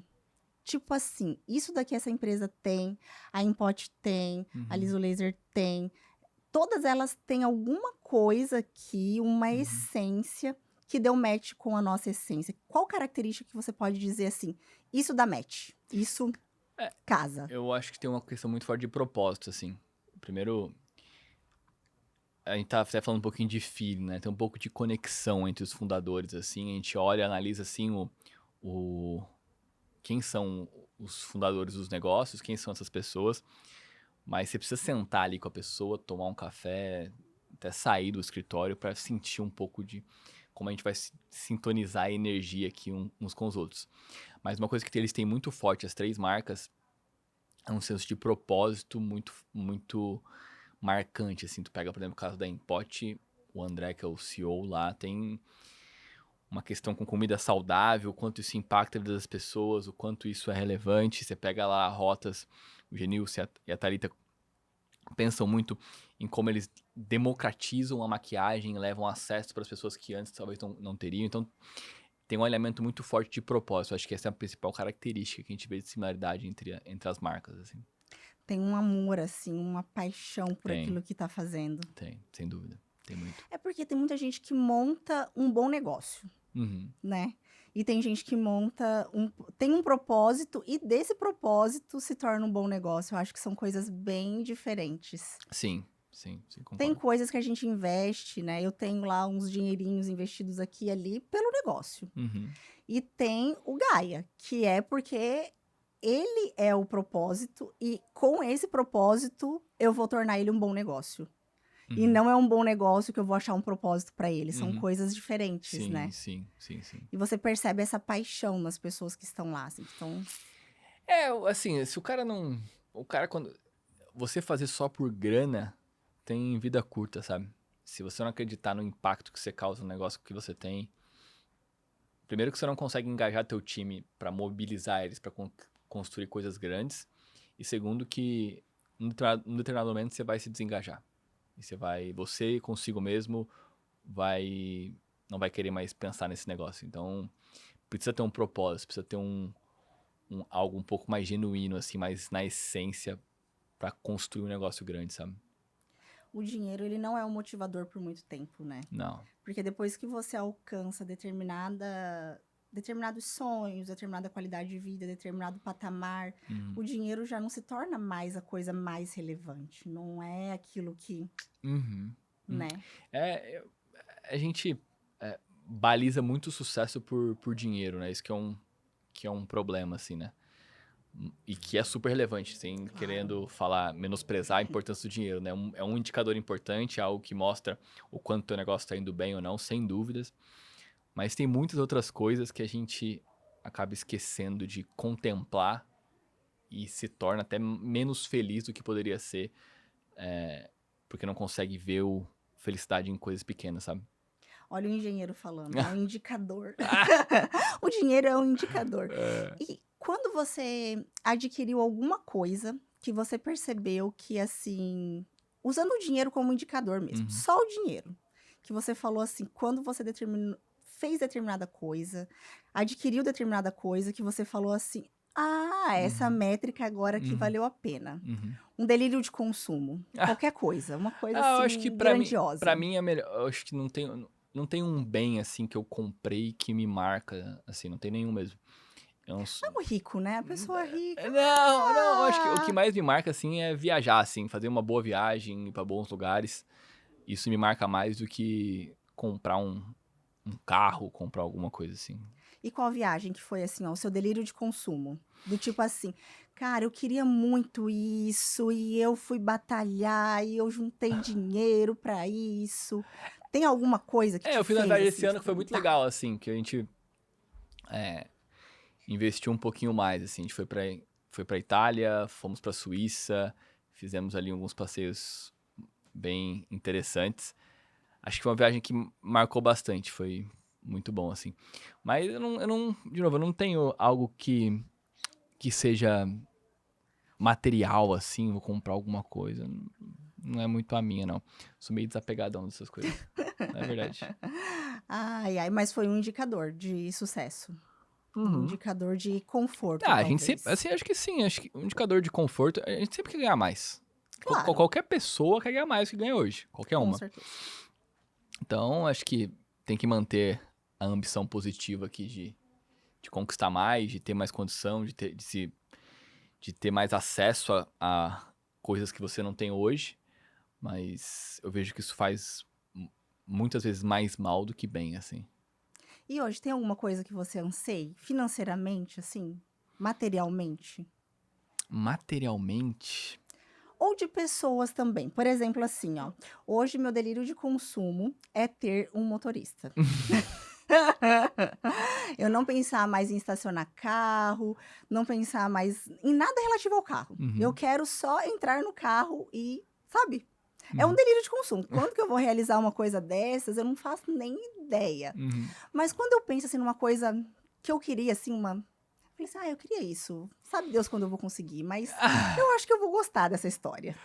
Tipo assim, isso daqui essa empresa tem, a Import tem, a Liso Laser tem. Todas elas têm alguma coisa aqui, uma essência que deu match com a nossa essência. Qual característica que você pode dizer assim, isso dá match, isso casa? Eu acho que tem uma questão muito forte de propósito, assim. Primeiro, a gente tá até falando um pouquinho de feeling, né? Tem um pouco de conexão entre os fundadores, assim. A gente olha, analisa, assim, quem são os fundadores dos negócios, quem são essas pessoas. Mas você precisa sentar ali com a pessoa, tomar um café, até sair do escritório para sentir um pouco de como a gente vai sintonizar a energia aqui uns com os outros. Mas uma coisa que eles têm muito forte, as 3 marcas, é um senso de propósito muito, muito marcante, assim. Tu pega, por exemplo, o caso da Empot, o André, que é o CEO lá, tem uma questão com comida saudável, o quanto isso impacta a vida das pessoas, o quanto isso é relevante. Você pega lá rotas, o Genilson e a Thalita pensam muito em como eles democratizam a maquiagem, levam acesso para as pessoas que antes talvez não teriam. Então, tem um elemento muito forte de propósito. Acho que essa é a principal característica que a gente vê de similaridade entre as marcas, assim. Tem um amor, assim, uma paixão por Tem, aquilo que tá fazendo. sem dúvida. Tem muito. É porque tem muita gente que monta um bom negócio, Uhum. né? E tem gente que tem um propósito e desse propósito se torna um bom negócio. Eu acho que são coisas bem diferentes. Sim, Tem concordo. coisas que a gente investe, né? Eu tenho lá uns dinheirinhos investidos aqui e ali pelo negócio. Uhum. E tem o Gaia, que é porque ele é o propósito e com esse propósito eu vou tornar ele um bom negócio. E Uhum. não é um bom negócio que eu vou achar um propósito para ele, são Uhum. coisas diferentes, né? Sim. E você percebe essa paixão nas pessoas que estão lá, assim, que estão... É, assim, se o cara não... O cara, quando... Você fazer só por grana tem vida curta, sabe? Se você não acreditar no impacto que você causa no negócio que você tem... Primeiro que você não consegue engajar teu time pra mobilizar eles pra construir coisas grandes. E segundo que num determinado momento você vai se desengajar. E você consigo mesmo não vai querer mais pensar nesse negócio. Então, precisa ter um propósito, precisa ter algo um pouco mais genuíno, assim, mais na essência pra construir um negócio grande, sabe? O dinheiro, ele não é um motivador por muito tempo, né? Não. Porque depois que você alcança determinados sonhos, determinada qualidade de vida, determinado patamar, o dinheiro já não se torna mais a coisa mais relevante. Não é aquilo que, né? A gente baliza muito o sucesso por dinheiro, né? Isso que é um problema, assim, né? E que é super relevante, sem querendo menosprezar a importância do dinheiro, né? É um indicador importante, algo que mostra o quanto o teu negócio está indo bem ou não, sem dúvidas. Mas tem muitas outras coisas que a gente acaba esquecendo de contemplar e se torna até menos feliz do que poderia ser, porque não consegue ver felicidade em coisas pequenas, sabe? Olha o engenheiro falando, é um indicador. O dinheiro é um indicador. E quando você adquiriu alguma coisa que você percebeu que, assim, usando o dinheiro como indicador mesmo, só o dinheiro, que você falou assim, quando você fez determinada coisa, adquiriu determinada coisa, que você falou assim, essa métrica agora que valeu a pena. Um delírio de consumo, qualquer coisa, uma coisa Eu acho que assim, grandiosa. pra mim é melhor. Eu acho que não tem um bem assim que eu comprei que me marca, assim, não tem nenhum mesmo. Eu não, É um rico, né? A pessoa rica. não, eu acho que o que mais me marca assim é viajar, assim, fazer uma boa viagem, ir pra bons lugares. Isso me marca mais do que comprar um carro, comprar alguma coisa assim. E qual viagem que foi assim, ó, o seu delírio de consumo? Do tipo assim, cara, eu queria muito isso e eu fui batalhar e eu juntei dinheiro pra isso. Tem alguma coisa que te Eu fiz uma fez viagem esse assim, ano que tipo, foi muito tá, legal, assim, que a gente investiu um pouquinho mais, assim. A gente foi pra Itália, fomos pra Suíça, fizemos ali alguns passeios bem interessantes. Acho que foi uma viagem que marcou bastante, foi muito bom, assim. Mas de novo, eu não tenho algo que seja material, assim, vou comprar alguma coisa. Não é muito a minha, não. Sou meio desapegadão dessas coisas. Não é verdade. mas foi um indicador de sucesso. Um Uhum. indicador de conforto, A gente sempre, talvez. assim, acho que sim, acho que um indicador de conforto, a gente sempre quer ganhar mais. Claro, Qualquer pessoa quer ganhar mais do que ganha hoje, qualquer com uma. certeza. Então, acho que tem que manter a ambição positiva aqui de conquistar mais, de ter mais condição, de ter mais acesso a coisas que você não tem hoje. Mas eu vejo que isso faz muitas vezes mais mal do que bem, assim. E hoje tem alguma coisa que você anseie financeiramente, assim, materialmente? Materialmente, Ou de pessoas também. Por exemplo, assim, ó, hoje meu delírio de consumo é ter um motorista. Eu não pensar mais em estacionar carro, não pensar mais em nada relativo ao carro. Eu Uhum, quero só entrar no carro e, sabe? É um uhum, delírio de consumo. Quando que eu vou realizar uma coisa dessas, eu não faço nem ideia. uhum. Mas quando eu penso assim numa coisa que eu queria, assim, uma. Eu falei assim, eu queria isso. Sabe Deus quando eu vou conseguir, mas eu acho que eu vou gostar dessa história.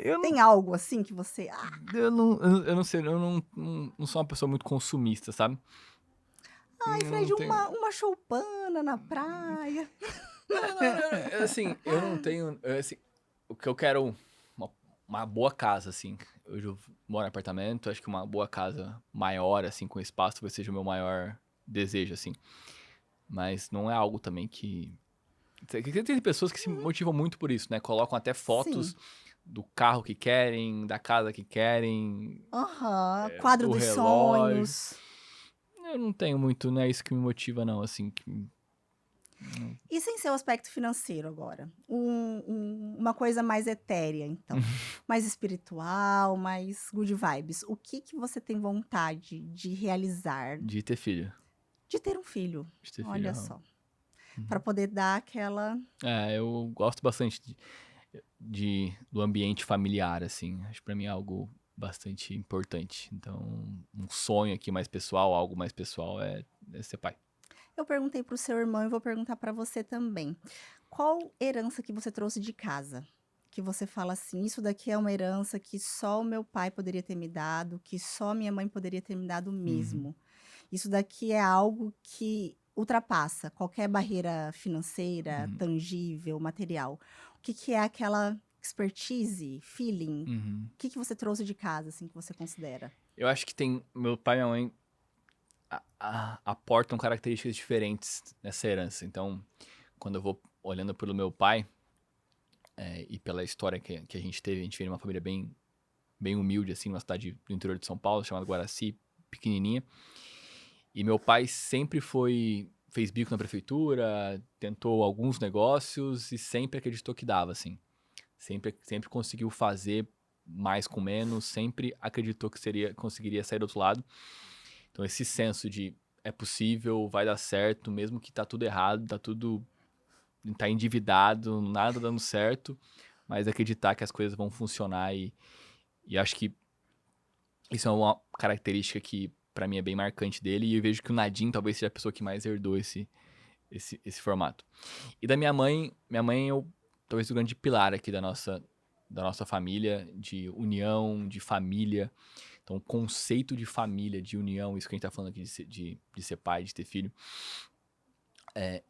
Eu não Tem algo assim que você. eu não sei, eu não sou uma pessoa muito consumista, sabe. Ai, Não Fred, tenho uma choupana na praia. não, assim, eu não tenho, assim, o que eu quero uma uma boa casa, assim. Hoje eu moro em apartamento, acho que uma boa casa maior, assim, com espaço, talvez seja o meu maior desejo, assim. Mas não é algo também que tem pessoas que se motivam muito por isso, né, colocam até Sim. fotos do carro que querem, da casa que querem, Aham. Quadro do dos relógio. sonhos. Eu não tenho muito, não é isso que me motiva não, assim, que E sem ser o aspecto financeiro agora? Uma coisa mais etérea, então. Mais espiritual, mais good vibes. O que que você tem vontade de realizar? de ter filho, De ter um filho. de ter filho, Olha aham. só. Para Uhum. poder dar aquela. Eu gosto bastante do ambiente familiar, assim. Acho que pra mim é algo bastante importante. Então, um sonho aqui mais pessoal, algo mais pessoal é ser pai. Eu perguntei para o seu irmão e vou perguntar para você também. Qual herança que você trouxe de casa? Que você fala assim, isso daqui é uma herança que só o meu pai poderia ter me dado, que só minha mãe poderia ter me dado Uhum, mesmo. Isso daqui é algo que ultrapassa qualquer barreira financeira, uhum, tangível, material. O que que é aquela expertise, feeling? uhum. O que que você trouxe de casa, assim, que você considera? Eu acho que tem meu pai e minha mãe aportam características diferentes nessa herança. Então, quando eu vou olhando pelo meu pai, e pela história que a gente veio de uma família bem humilde, assim, numa cidade do interior de São Paulo, chamada Guaraci, pequenininha. E meu pai sempre fez bico na prefeitura, tentou alguns negócios e sempre acreditou que dava, assim. Sempre conseguiu fazer mais com menos, sempre acreditou que conseguiria sair do outro lado. Então esse senso de é possível, vai dar certo, mesmo que tá tudo errado, tá endividado, nada dando certo, mas acreditar que as coisas vão funcionar e acho que isso é uma característica que pra mim é bem marcante dele e eu vejo que o Nadim talvez seja a pessoa que mais herdou esse formato. E da minha mãe é talvez o grande pilar aqui da nossa família, de união, de família. Então, o conceito de família, de união, isso que a gente tá falando aqui de ser pai, de ter filho,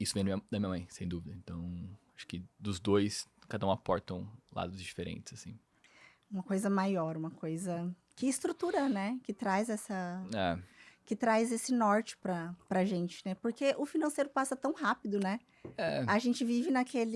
isso vem da minha mãe, sem dúvida. Então, acho que dos dois, cada um aportam lados diferentes, assim. Uma coisa maior, uma coisa que estrutura, né? Que traz essa. É, Que traz esse norte pra gente, né? Porque o financeiro passa tão rápido, né? é, A gente vive naquela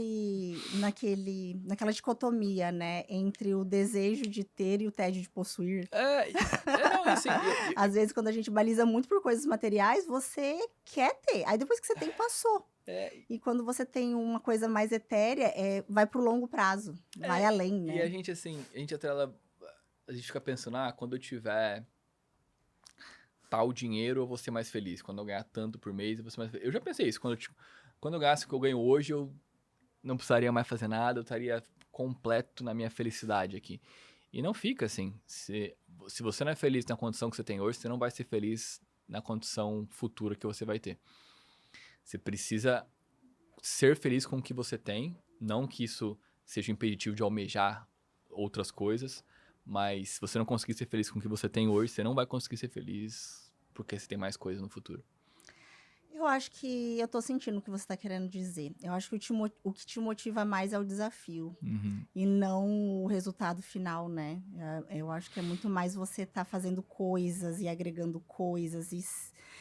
dicotomia, né? Entre o desejo de ter e o tédio de possuir. não, e assim, Às vezes, quando a gente baliza muito por coisas materiais, você quer ter. Aí depois que você tem, passou. é, E quando você tem uma coisa mais etérea, vai pro longo prazo, vai além, e a né? gente, assim, a gente fica pensando, quando eu tiver tal dinheiro, eu vou ser mais feliz. Quando eu ganhar tanto por mês, eu vou ser mais feliz. Eu já pensei isso. Quando eu ganhasse o que eu ganho hoje, eu não precisaria mais fazer nada, eu estaria completo na minha felicidade aqui. E não fica assim. Se você não é feliz na condição que você tem hoje, você não vai ser feliz na condição futura que você vai ter. Você precisa ser feliz com o que você tem, não que isso seja impeditivo de almejar outras coisas, mas se você não conseguir ser feliz com o que você tem hoje, você não vai conseguir ser feliz porque você tem mais coisas no futuro. Eu acho que eu tô sentindo o que você tá querendo dizer. Eu acho que o que te motiva mais é o desafio Uhum, e não o resultado final, né? Eu acho que é muito mais você tá fazendo coisas e agregando coisas e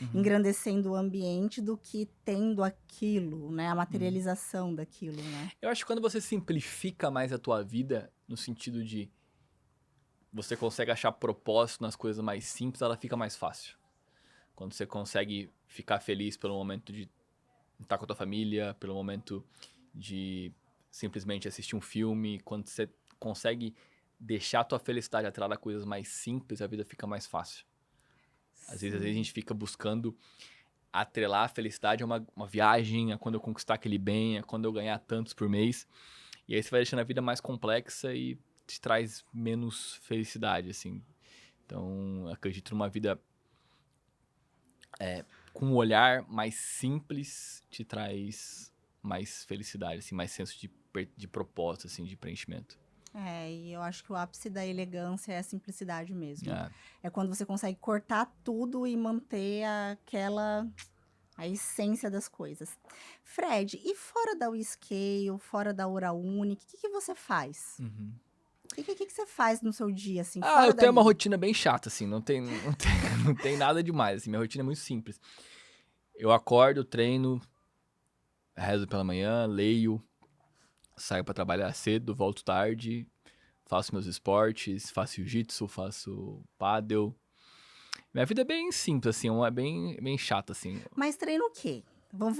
uhum, engrandecendo o ambiente do que tendo aquilo, né? A uhum. materialização daquilo, né? Eu acho que quando você simplifica mais a tua vida, no sentido de você consegue achar propósito nas coisas mais simples, ela fica mais fácil. Quando você consegue ficar feliz pelo momento de estar com a tua família, pelo momento de simplesmente assistir um filme, quando você consegue deixar a tua felicidade atrelada a coisas mais simples, a vida fica mais fácil. Às vezes a gente fica buscando atrelar a felicidade a uma viagem, a quando eu conquistar aquele bem, a quando eu ganhar tantos por mês. E aí você vai deixando a vida mais complexa e te traz menos felicidade, assim. Então, eu acredito numa vida com um olhar mais simples te traz mais felicidade, assim, mais senso de propósito, assim, de preenchimento. E eu acho que o ápice da elegância é a simplicidade mesmo. É. É quando você consegue cortar tudo e manter a essência das coisas. Fred, e fora da WeScale, fora da Oura Unique, o que você faz? O que você faz no seu dia, assim, fora Eu tenho uma dali? rotina bem chata, assim, não tem, não tem nada demais, assim, minha rotina é muito simples. Eu acordo, treino, rezo pela manhã, leio, saio pra trabalhar cedo, volto tarde, faço meus esportes, faço jiu-jitsu, faço pádel. Minha vida é bem simples, assim, é bem chata, assim. Mas treino o quê? Vamos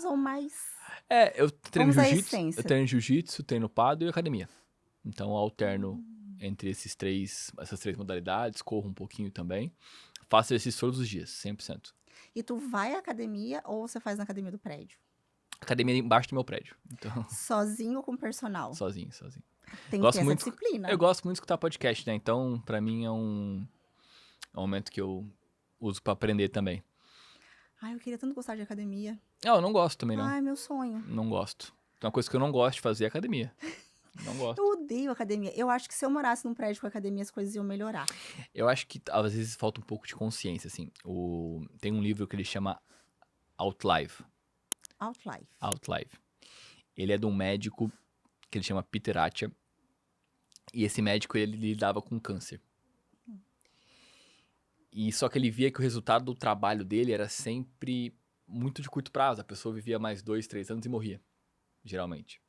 ao mais... Eu treino Vamos à jiu-jitsu, essência. treino pádel e academia. Então eu alterno entre essas três modalidades, corro um pouquinho também. Faço exercício todos os dias, 100%. E tu vai à academia ou você faz na academia do prédio? Academia embaixo do meu prédio. Então, Sozinho ou com personal? sozinho. Tem que Gosto ter essa muito, disciplina. eu gosto muito de escutar podcast, né? Então, pra mim é um momento que eu uso pra aprender também. Ai, eu queria tanto gostar de academia. Eu não gosto também, não. Ai, meu sonho. Não gosto. Então, uma coisa que eu não gosto de fazer é academia. Não gosto. Eu odeio academia. Eu acho que se eu morasse num prédio com academia, as coisas iam melhorar. Eu acho que às vezes falta um pouco de consciência, assim. Tem um livro que ele chama Outlive. Outlife. Ele é de um médico que ele chama Peter Attia. E esse médico, ele lidava com câncer. E só que ele via que o resultado do trabalho dele era sempre muito de curto prazo. A pessoa vivia mais 2, 3 anos e morria, geralmente.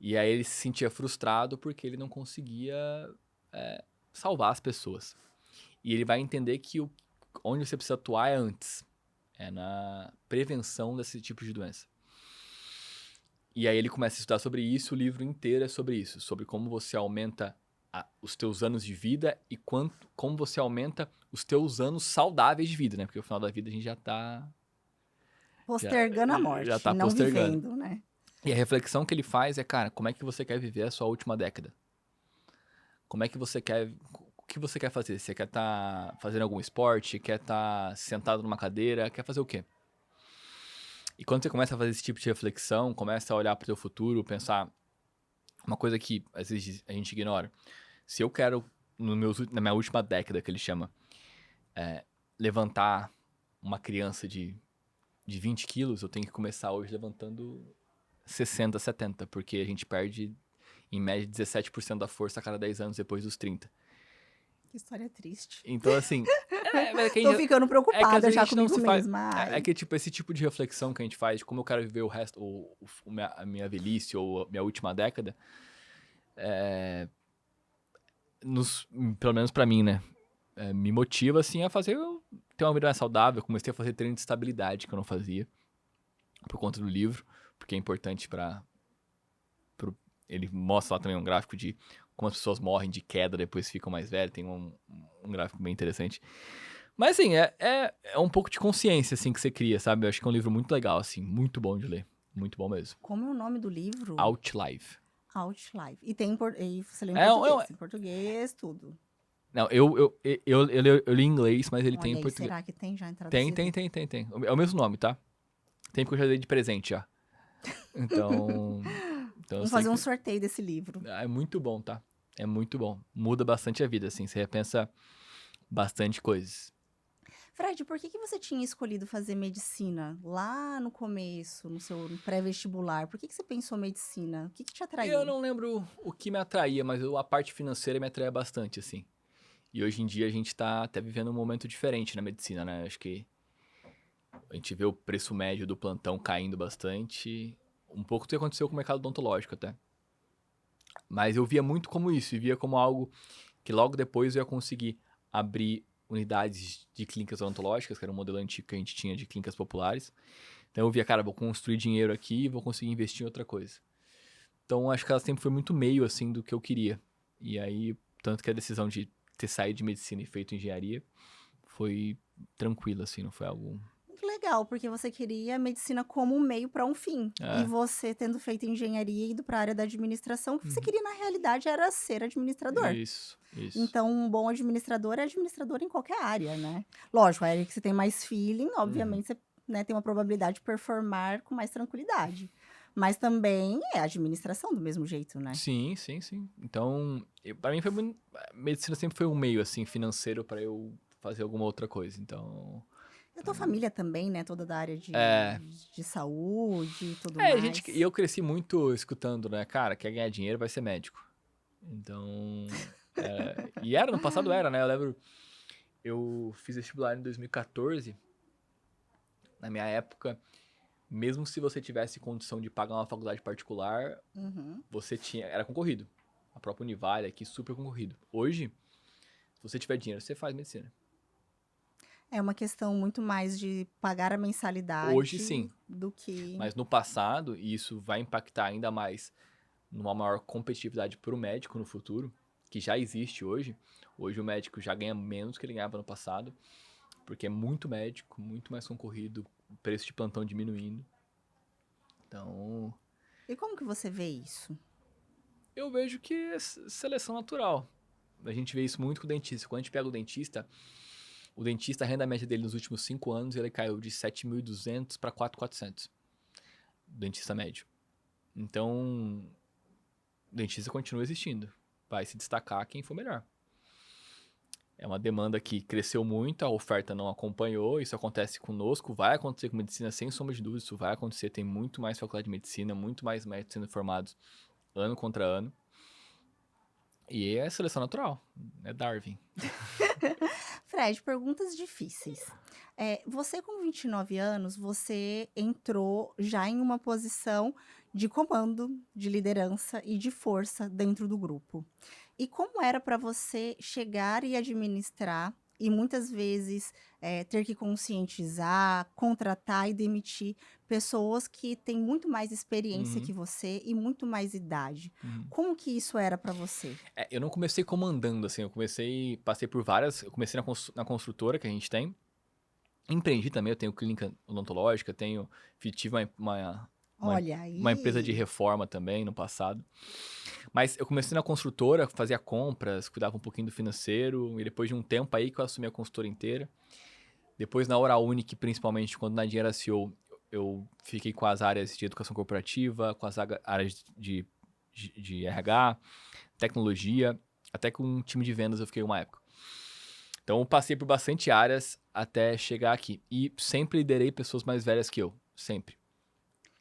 E aí ele se sentia frustrado porque ele não conseguia salvar as pessoas. E ele vai entender que onde você precisa atuar é antes. É na prevenção desse tipo de doença. E aí ele começa a estudar sobre isso, o livro inteiro é sobre isso. Sobre como você aumenta os teus anos de vida e como você aumenta os teus anos saudáveis de vida, né? Porque no final da vida a gente já tá... Postergando a morte, já tá não postergando. vivendo, né? E a reflexão que ele faz é, cara, como é que você quer viver a sua última década? Como é que você quer... O que você quer fazer? Você quer estar fazendo algum esporte? Quer estar sentado numa cadeira? Quer fazer o quê? E quando você começa a fazer esse tipo de reflexão, começa a olhar para o teu futuro, pensar uma coisa que às vezes a gente ignora. Se eu quero, na minha última década, que ele chama, levantar uma criança de 20 quilos, eu tenho que começar hoje levantando 60, 70, porque a gente perde, em média, 17% da força a cada 10 anos depois dos 30. Que história triste. Então, assim... Tô ficando preocupada já gente não comigo se faz. mesma. Ai. Tipo, esse tipo de reflexão que a gente faz, de como eu quero viver o resto, a minha velhice ou a minha última década, pelo menos pra mim, né? Me motiva, assim, a fazer eu ter uma vida mais saudável. Eu comecei a fazer treino de estabilidade, que eu não fazia, por conta do livro, porque é importante ele mostra lá também um gráfico de como as pessoas morrem de queda, depois ficam mais velhas. Tem um gráfico bem interessante. Mas, assim, é um pouco de consciência, assim, que você cria, sabe? Eu acho que é um livro muito legal, assim, muito bom de ler. Muito bom mesmo. Como é o nome do livro? Outlive. Outlive. E você lê em É, português. Em português, tudo. Não, eu li em inglês, mas ele tem em Olha aí, português. será que tem já em traduzido? Tem. É o mesmo nome, tá? Tem porque eu já dei de presente, já. Então eu Vamos sei fazer um que... sorteio desse livro. É muito bom, tá? É muito bom. Muda bastante a vida, assim. Você repensa bastante coisas. Fred, por que você tinha escolhido fazer medicina lá no começo, no seu pré-vestibular? Por que você pensou medicina? O que te atraiu? Eu não lembro o que me atraía, mas a parte financeira me atraía bastante, assim. E hoje em dia a gente tá até vivendo um momento diferente na medicina, né? Acho que a gente vê o preço médio do plantão caindo bastante. Um pouco do que aconteceu com o mercado odontológico até. Mas eu via muito como isso, e via como algo que logo depois eu ia conseguir abrir unidades de clínicas odontológicas, que era um modelo antigo que a gente tinha de clínicas populares. Então eu via, cara, vou construir dinheiro aqui e vou conseguir investir em outra coisa. Então, acho que ela sempre foi muito meio, assim, do que eu queria. E aí, tanto que a decisão de ter saído de medicina e feito engenharia foi tranquila, assim, não foi algo... Muito legal, porque você queria a medicina como um meio para um fim. E É. você, tendo feito engenharia e ido para a área da administração, o que você Uhum. queria, na realidade, era ser administrador. Isso. Então, um bom administrador é administrador em qualquer área, né? Lógico, a área que você tem mais feeling, Uhum. obviamente, você, né, tem uma probabilidade de performar com mais tranquilidade. Mas também é administração do mesmo jeito, né? Sim. Então, pra mim foi muito... Medicina sempre foi um meio, assim, financeiro pra eu fazer alguma outra coisa. Então... E a tua família também, né? Toda da área É, de saúde e tudo e mais. eu cresci muito escutando, né? Cara, quer ganhar dinheiro, vai ser médico. Então, e no passado era, né? Eu lembro, eu fiz vestibular em 2014. Na minha época, mesmo se você tivesse condição de pagar uma faculdade particular, Uhum. era concorrido. A própria Univale aqui, super concorrido. Hoje, se você tiver dinheiro, você faz medicina. É uma questão muito mais de pagar a Hoje, sim. mensalidade do que... Mas no passado, e isso vai impactar ainda mais numa maior competitividade para o médico no futuro, que já existe hoje. Hoje o médico já ganha menos que ele ganhava no passado, porque é muito médico, muito mais concorrido, o preço de plantão diminuindo. Então, E como que você vê isso? eu vejo que é seleção natural. A gente vê isso muito com o dentista. Quando a gente pega o dentista, a renda média dele nos últimos 5 anos, ele caiu de 7.200 para 4.400. Dentista médio. Então, o dentista continua existindo. Vai se destacar quem for melhor. É uma demanda que cresceu muito, a oferta não acompanhou, isso acontece conosco, vai acontecer com medicina sem sombra de dúvida, isso vai acontecer, tem muito mais faculdade de medicina, muito mais médicos sendo formados ano contra ano. E é seleção natural, é Darwin. Fred, perguntas difíceis. Você com 29 anos, você entrou já em uma posição de comando, de liderança e de força dentro do grupo. E como era para você chegar e administrar e muitas vezes ter que conscientizar, contratar e demitir pessoas que têm muito mais experiência Uhum, que você e muito mais idade? uhum. Como que isso era para você? Eu não comecei comandando, assim, passei por eu comecei na construtora que a gente tem, empreendi também, eu tenho clínica odontológica, tive Olha uma empresa de aí. reforma também no passado. Mas eu comecei na construtora, fazia compras, cuidava um pouquinho do financeiro, e depois de um tempo aí que eu assumi a consultora inteira. Depois na Hora Unique, principalmente, quando na Dinheiro CEO, eu fiquei com as áreas de educação corporativa, com as áreas de RH, tecnologia, até com um time de vendas eu fiquei uma época. Então eu passei por bastante áreas até chegar aqui. E sempre liderei pessoas mais velhas que eu, sempre.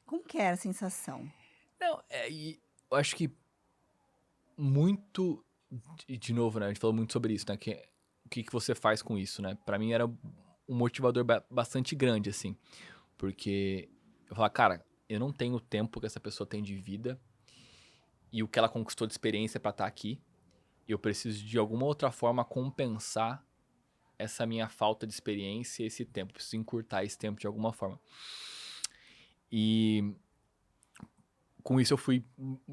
Como que era a sensação? Não, e eu acho que muito, de novo, né, a gente falou muito sobre isso, né, o que você faz com isso, né? Pra mim era um motivador bastante grande, assim, porque eu falava, cara, eu não tenho o tempo que essa pessoa tem de vida e o que ela conquistou de experiência pra estar aqui. Eu preciso de alguma outra forma compensar essa minha falta de experiência, esse tempo. Preciso encurtar esse tempo de alguma forma. E com isso eu fui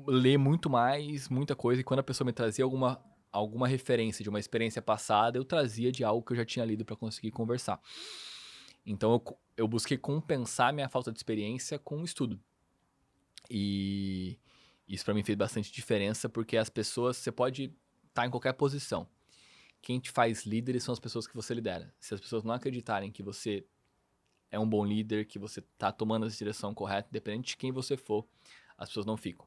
ler muito mais, muita coisa. E quando a pessoa me trazia alguma referência de uma experiência passada, eu trazia de algo que eu já tinha lido para conseguir conversar. Então eu busquei compensar minha falta de experiência com o estudo. E isso para mim fez bastante diferença, porque as pessoas, você pode estar em qualquer posição. Quem te faz líder são as pessoas que você lidera. Se as pessoas não acreditarem que você é um bom líder, que você está tomando a direção correta, independente de quem você for, as pessoas não ficam.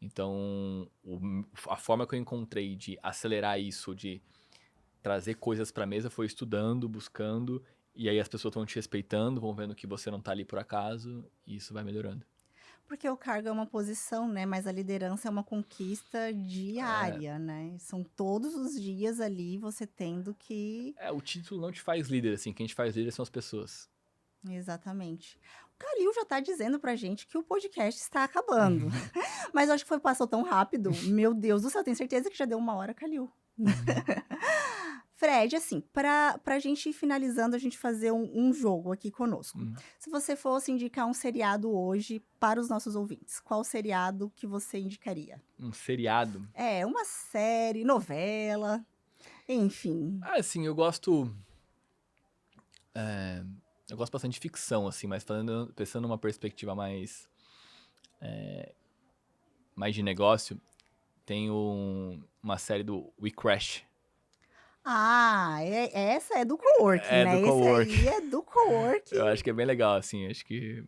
Então, a forma que eu encontrei de acelerar isso, de trazer coisas para a mesa, foi estudando, buscando, e aí as pessoas vão te respeitando, vão vendo que você não está ali por acaso, e isso vai melhorando. Porque o cargo é uma posição, né? Mas a liderança é uma conquista É, diária, né? São todos os dias ali você tendo que... o título não te faz líder, assim, quem te faz líder são as pessoas. Exatamente. O Calil já tá dizendo pra gente que o podcast está acabando. Mas eu acho que passou tão rápido. Meu Deus do céu, tenho certeza que já deu 1 hora, Calil. Fred, assim, pra gente ir finalizando, a gente fazer um jogo aqui conosco. Hum. Se você fosse indicar um seriado hoje para os nossos ouvintes, qual seriado que você indicaria? Um seriado. É, uma série, novela, enfim. Ah, assim, eu gosto. Eu gosto bastante de ficção, assim, mas pensando numa perspectiva mais de negócio, tem uma série do We Crash. Ah, essa é do coworking, É né? do Esse coworking. aí é do coworking. Eu acho que é bem legal, assim, acho que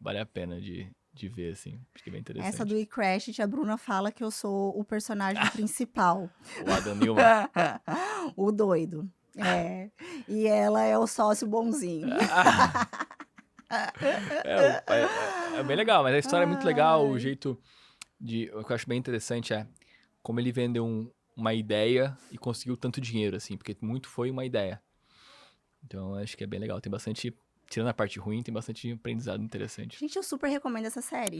vale a pena de ver, assim. Acho que é bem Essa do interessante. iCrash, a Bruna fala que eu sou o personagem principal. O Adam Newman. O doido. É. E ela é o sócio bonzinho. É bem legal, mas a história é muito legal, o Ai. jeito de... O que eu acho bem interessante é como ele vendeu uma ideia e conseguiu tanto dinheiro, assim, porque muito foi uma ideia. Então, acho que é bem legal. Tem bastante... Tirando a parte ruim, tem bastante aprendizado interessante. Gente, eu super recomendo essa série.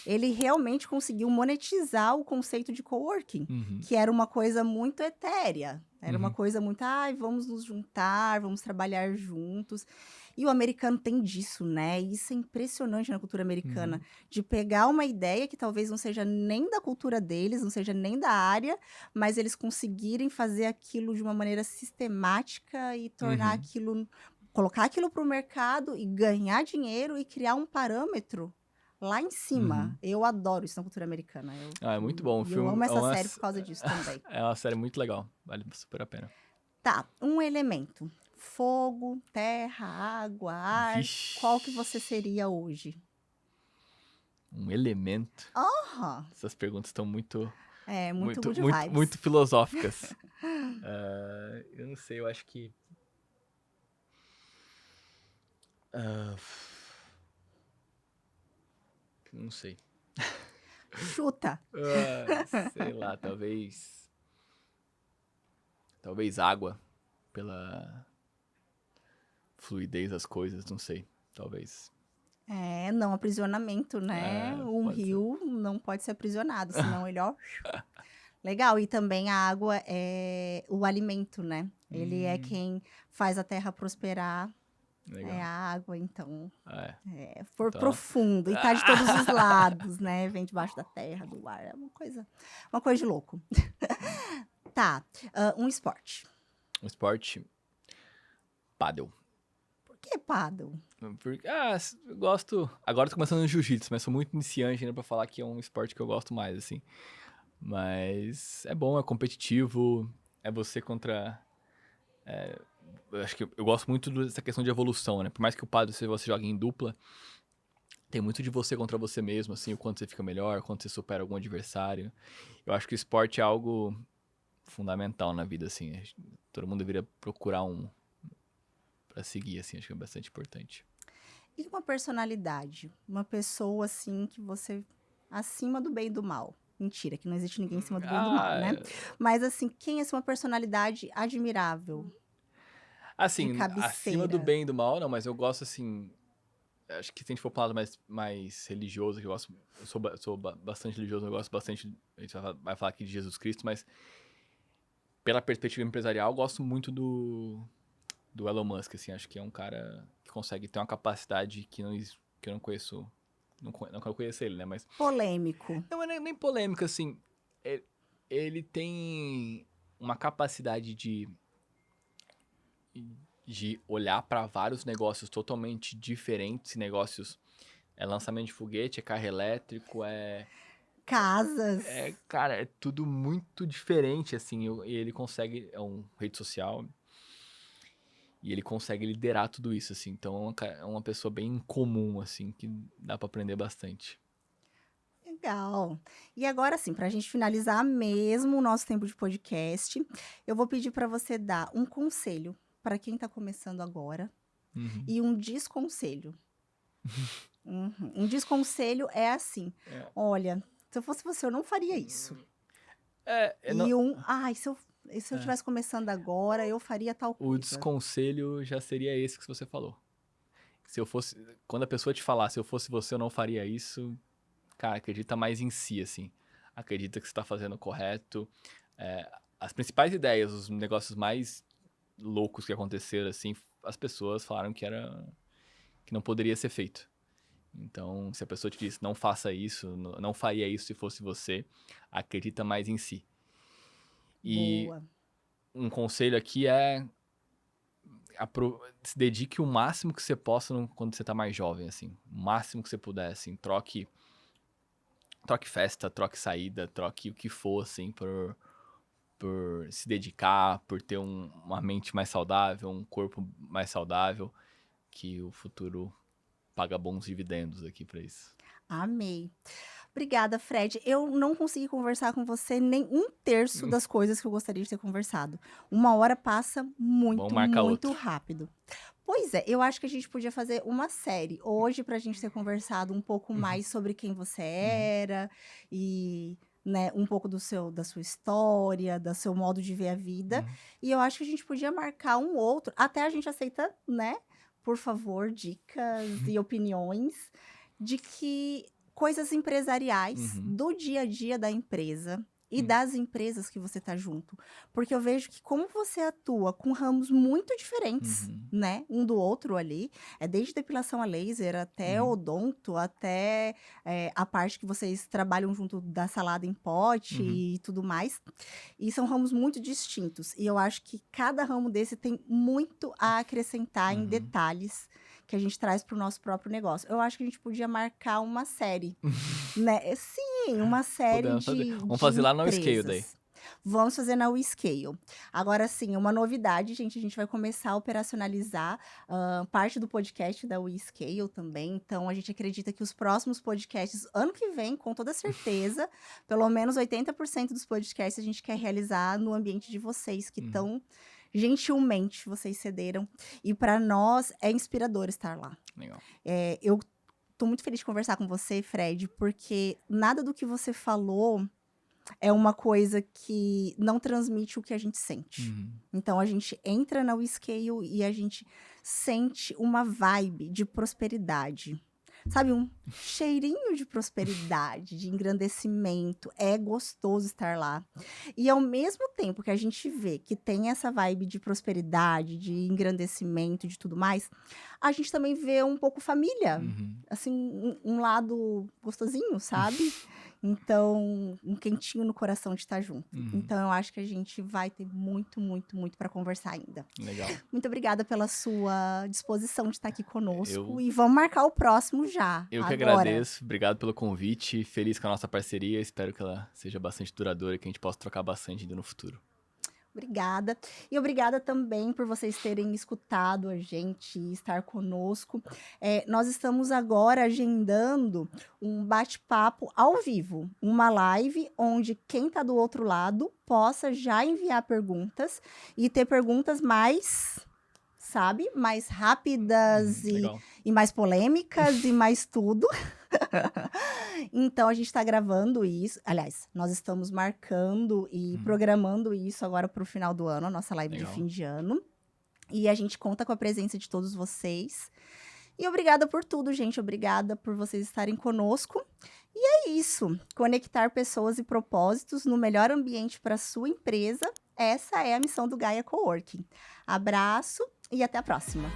Ele realmente conseguiu monetizar o conceito de coworking, Uhum. que era uma coisa muito etérea. Era uma Uhum. coisa muito, ai, vamos nos juntar, vamos trabalhar juntos. E o americano tem disso, né? E isso é impressionante na cultura americana, de pegar uma ideia que talvez não seja nem da cultura deles, não seja nem da área, mas eles conseguirem fazer aquilo de uma maneira sistemática e tornar Uhum. aquilo, colocar aquilo para o mercado e ganhar dinheiro e criar um parâmetro lá em cima. Uhum. Eu adoro isso na cultura americana. É muito bom. O E eu filme amo essa série por causa disso também. é uma série muito legal. Vale super a pena. Tá, um elemento. Fogo, terra, água, ar. Vixe. Qual que você seria hoje? Um elemento. Aham. Essas perguntas estão muito Muito good muito, vibes. muito filosóficas. Eu não sei, eu acho que... não sei. Chuta. Sei lá, talvez... Talvez água. Pela fluidez das coisas, não sei. Talvez. Não aprisionamento, né? Um Pode ser. rio não pode ser aprisionado, senão ele, ó... Legal, e também a água é o alimento, né? Ele é quem faz a terra prosperar, Legal. é a água, então... Então, profundo, e tá de todos os lados, né? Vem debaixo da terra, do ar, é uma coisa de louco. Tá, um esporte. um esporte... Pádel. Por que paddle? Porque, eu gosto... Agora eu tô começando no jiu-jitsu, mas sou muito iniciante ainda pra falar que é um esporte que eu gosto mais, assim. Mas é bom, é competitivo, é você contra... eu acho que eu gosto muito dessa questão de evolução, né? Por mais que o pádel você jogue em dupla, tem muito de você contra você mesmo, assim, o quanto você fica melhor, o quanto você supera algum adversário. Eu acho que o esporte é algo fundamental na vida, assim. Todo mundo deveria procurar um pra seguir, assim, acho que é bastante importante. E uma personalidade? Uma pessoa, assim, que você... Acima do bem e do mal. Mentira, que não existe ninguém acima do bem e do mal, né? Mas, assim, quem é uma personalidade admirável? Assim, De acima do cabeceira. bem e do mal, não, mas eu gosto, assim... Acho que se a gente for pra um lado mais religioso, que eu gosto... Eu sou bastante religioso, eu gosto bastante... A gente vai falar aqui de Jesus Cristo, mas... Pela perspectiva empresarial, eu gosto muito do Elon Musk, assim. Acho que é um cara que consegue ter uma capacidade que eu não conheço... Não que eu conheço ele, né? Mas... Polêmico. Não é nem polêmica, assim. Ele tem uma capacidade de olhar para vários negócios totalmente diferentes. Negócios... É lançamento de foguete, é carro elétrico, Casas. Cara, é tudo muito diferente, assim. E ele consegue... É uma rede social... E ele consegue liderar tudo isso, assim. Então, é uma pessoa bem comum, assim, que dá pra aprender bastante. Legal. E agora sim, pra gente finalizar mesmo o nosso tempo de podcast, eu vou pedir pra você dar um conselho pra quem tá começando agora Uhum. e um desconselho. Um desconselho é assim: olha, se eu fosse você, eu não faria isso. Se eu estivesse começando agora, eu faria tal coisa. O desconselho já seria esse que você falou. Se eu fosse... Quando a pessoa te falar, se eu fosse você, eu não faria isso... Cara, acredita mais em si, assim. Acredita que você tá fazendo o correto. As principais ideias, os negócios mais loucos que aconteceram, assim, as pessoas falaram que não poderia ser feito. Então, se a pessoa te disse, não faça isso, não faria isso se fosse você, acredita mais em si. E Boa. um conselho aqui é se dedique o máximo que você possa quando você tá mais jovem, assim. O máximo que você puder, assim. Troque festa, troque saída, troque o que for, assim, por se dedicar, por ter uma mente mais saudável, um corpo mais saudável, que o futuro paga bons dividendos aqui pra isso. Amei. Obrigada, Fred. Eu não consegui conversar com você nem 1/3 das coisas que eu gostaria de ter conversado. 1 hora passa Vamos muito, marcar muito outro. rápido. Pois é, eu acho que a gente podia fazer uma série hoje pra gente ter conversado um pouco mais sobre quem você era e, né, um pouco da sua história, do seu modo de ver a vida. E eu acho que a gente podia marcar um outro. Até a gente aceita, né, por favor, dicas e opiniões de que coisas empresariais do dia a dia da empresa e das empresas que você tá junto. Porque eu vejo que como você atua com ramos muito diferentes, né, um do outro ali, desde depilação a laser até odonto, até a parte que vocês trabalham junto da salada em pote e tudo mais. E são ramos muito distintos. E eu acho que cada ramo desse tem muito a acrescentar em detalhes que a gente traz para o nosso próprio negócio. Eu acho que a gente podia marcar uma série, né? Sim, uma série Podemos fazer. de Vamos fazer lá no Scale daí. empresas. Vamos fazer na WeScale. Agora sim, uma novidade, gente, a gente vai começar a operacionalizar parte do podcast da WeScale também. Então, a gente acredita que os próximos podcasts, ano que vem, com toda certeza, pelo menos 80% dos podcasts a gente quer realizar no ambiente de vocês, que estão gentilmente vocês cederam. E para nós é inspirador estar lá. Legal. Eu tô muito feliz de conversar com você, Fred, porque nada do que você falou é uma coisa que não transmite o que a gente sente. Então, a gente entra na WeScale e a gente sente uma vibe de prosperidade. Sabe, um cheirinho de prosperidade, de engrandecimento. É gostoso estar lá. E ao mesmo tempo que a gente vê que tem essa vibe de prosperidade, de engrandecimento, de tudo mais, a gente também vê um pouco família. Assim, um lado gostosinho, sabe? Então, um quentinho no coração de estar junto. Então, eu acho que a gente vai ter muito, muito, muito para conversar ainda. Legal. Muito obrigada pela sua disposição de estar aqui conosco. E vamos marcar o próximo já. Eu que agora. agradeço. Obrigado pelo convite. Feliz com a nossa parceria. Espero que ela seja bastante duradoura e que a gente possa trocar bastante ainda no futuro. Obrigada. E obrigada também por vocês terem escutado a gente e estar conosco. Nós estamos agora agendando um bate-papo ao vivo, uma live onde quem está do outro lado possa já enviar perguntas e ter perguntas mais, sabe, mais rápidas e mais polêmicas e mais tudo. Então, a gente está gravando isso. Aliás, nós estamos marcando e programando isso agora para o final do ano, a nossa live de fim de ano. E a gente conta com a presença de todos vocês. E obrigada por tudo, gente. Obrigada por vocês estarem conosco. E é isso. Conectar pessoas e propósitos no melhor ambiente para a sua empresa. Essa é a missão do Gaia Coworking. Abraço e até a próxima.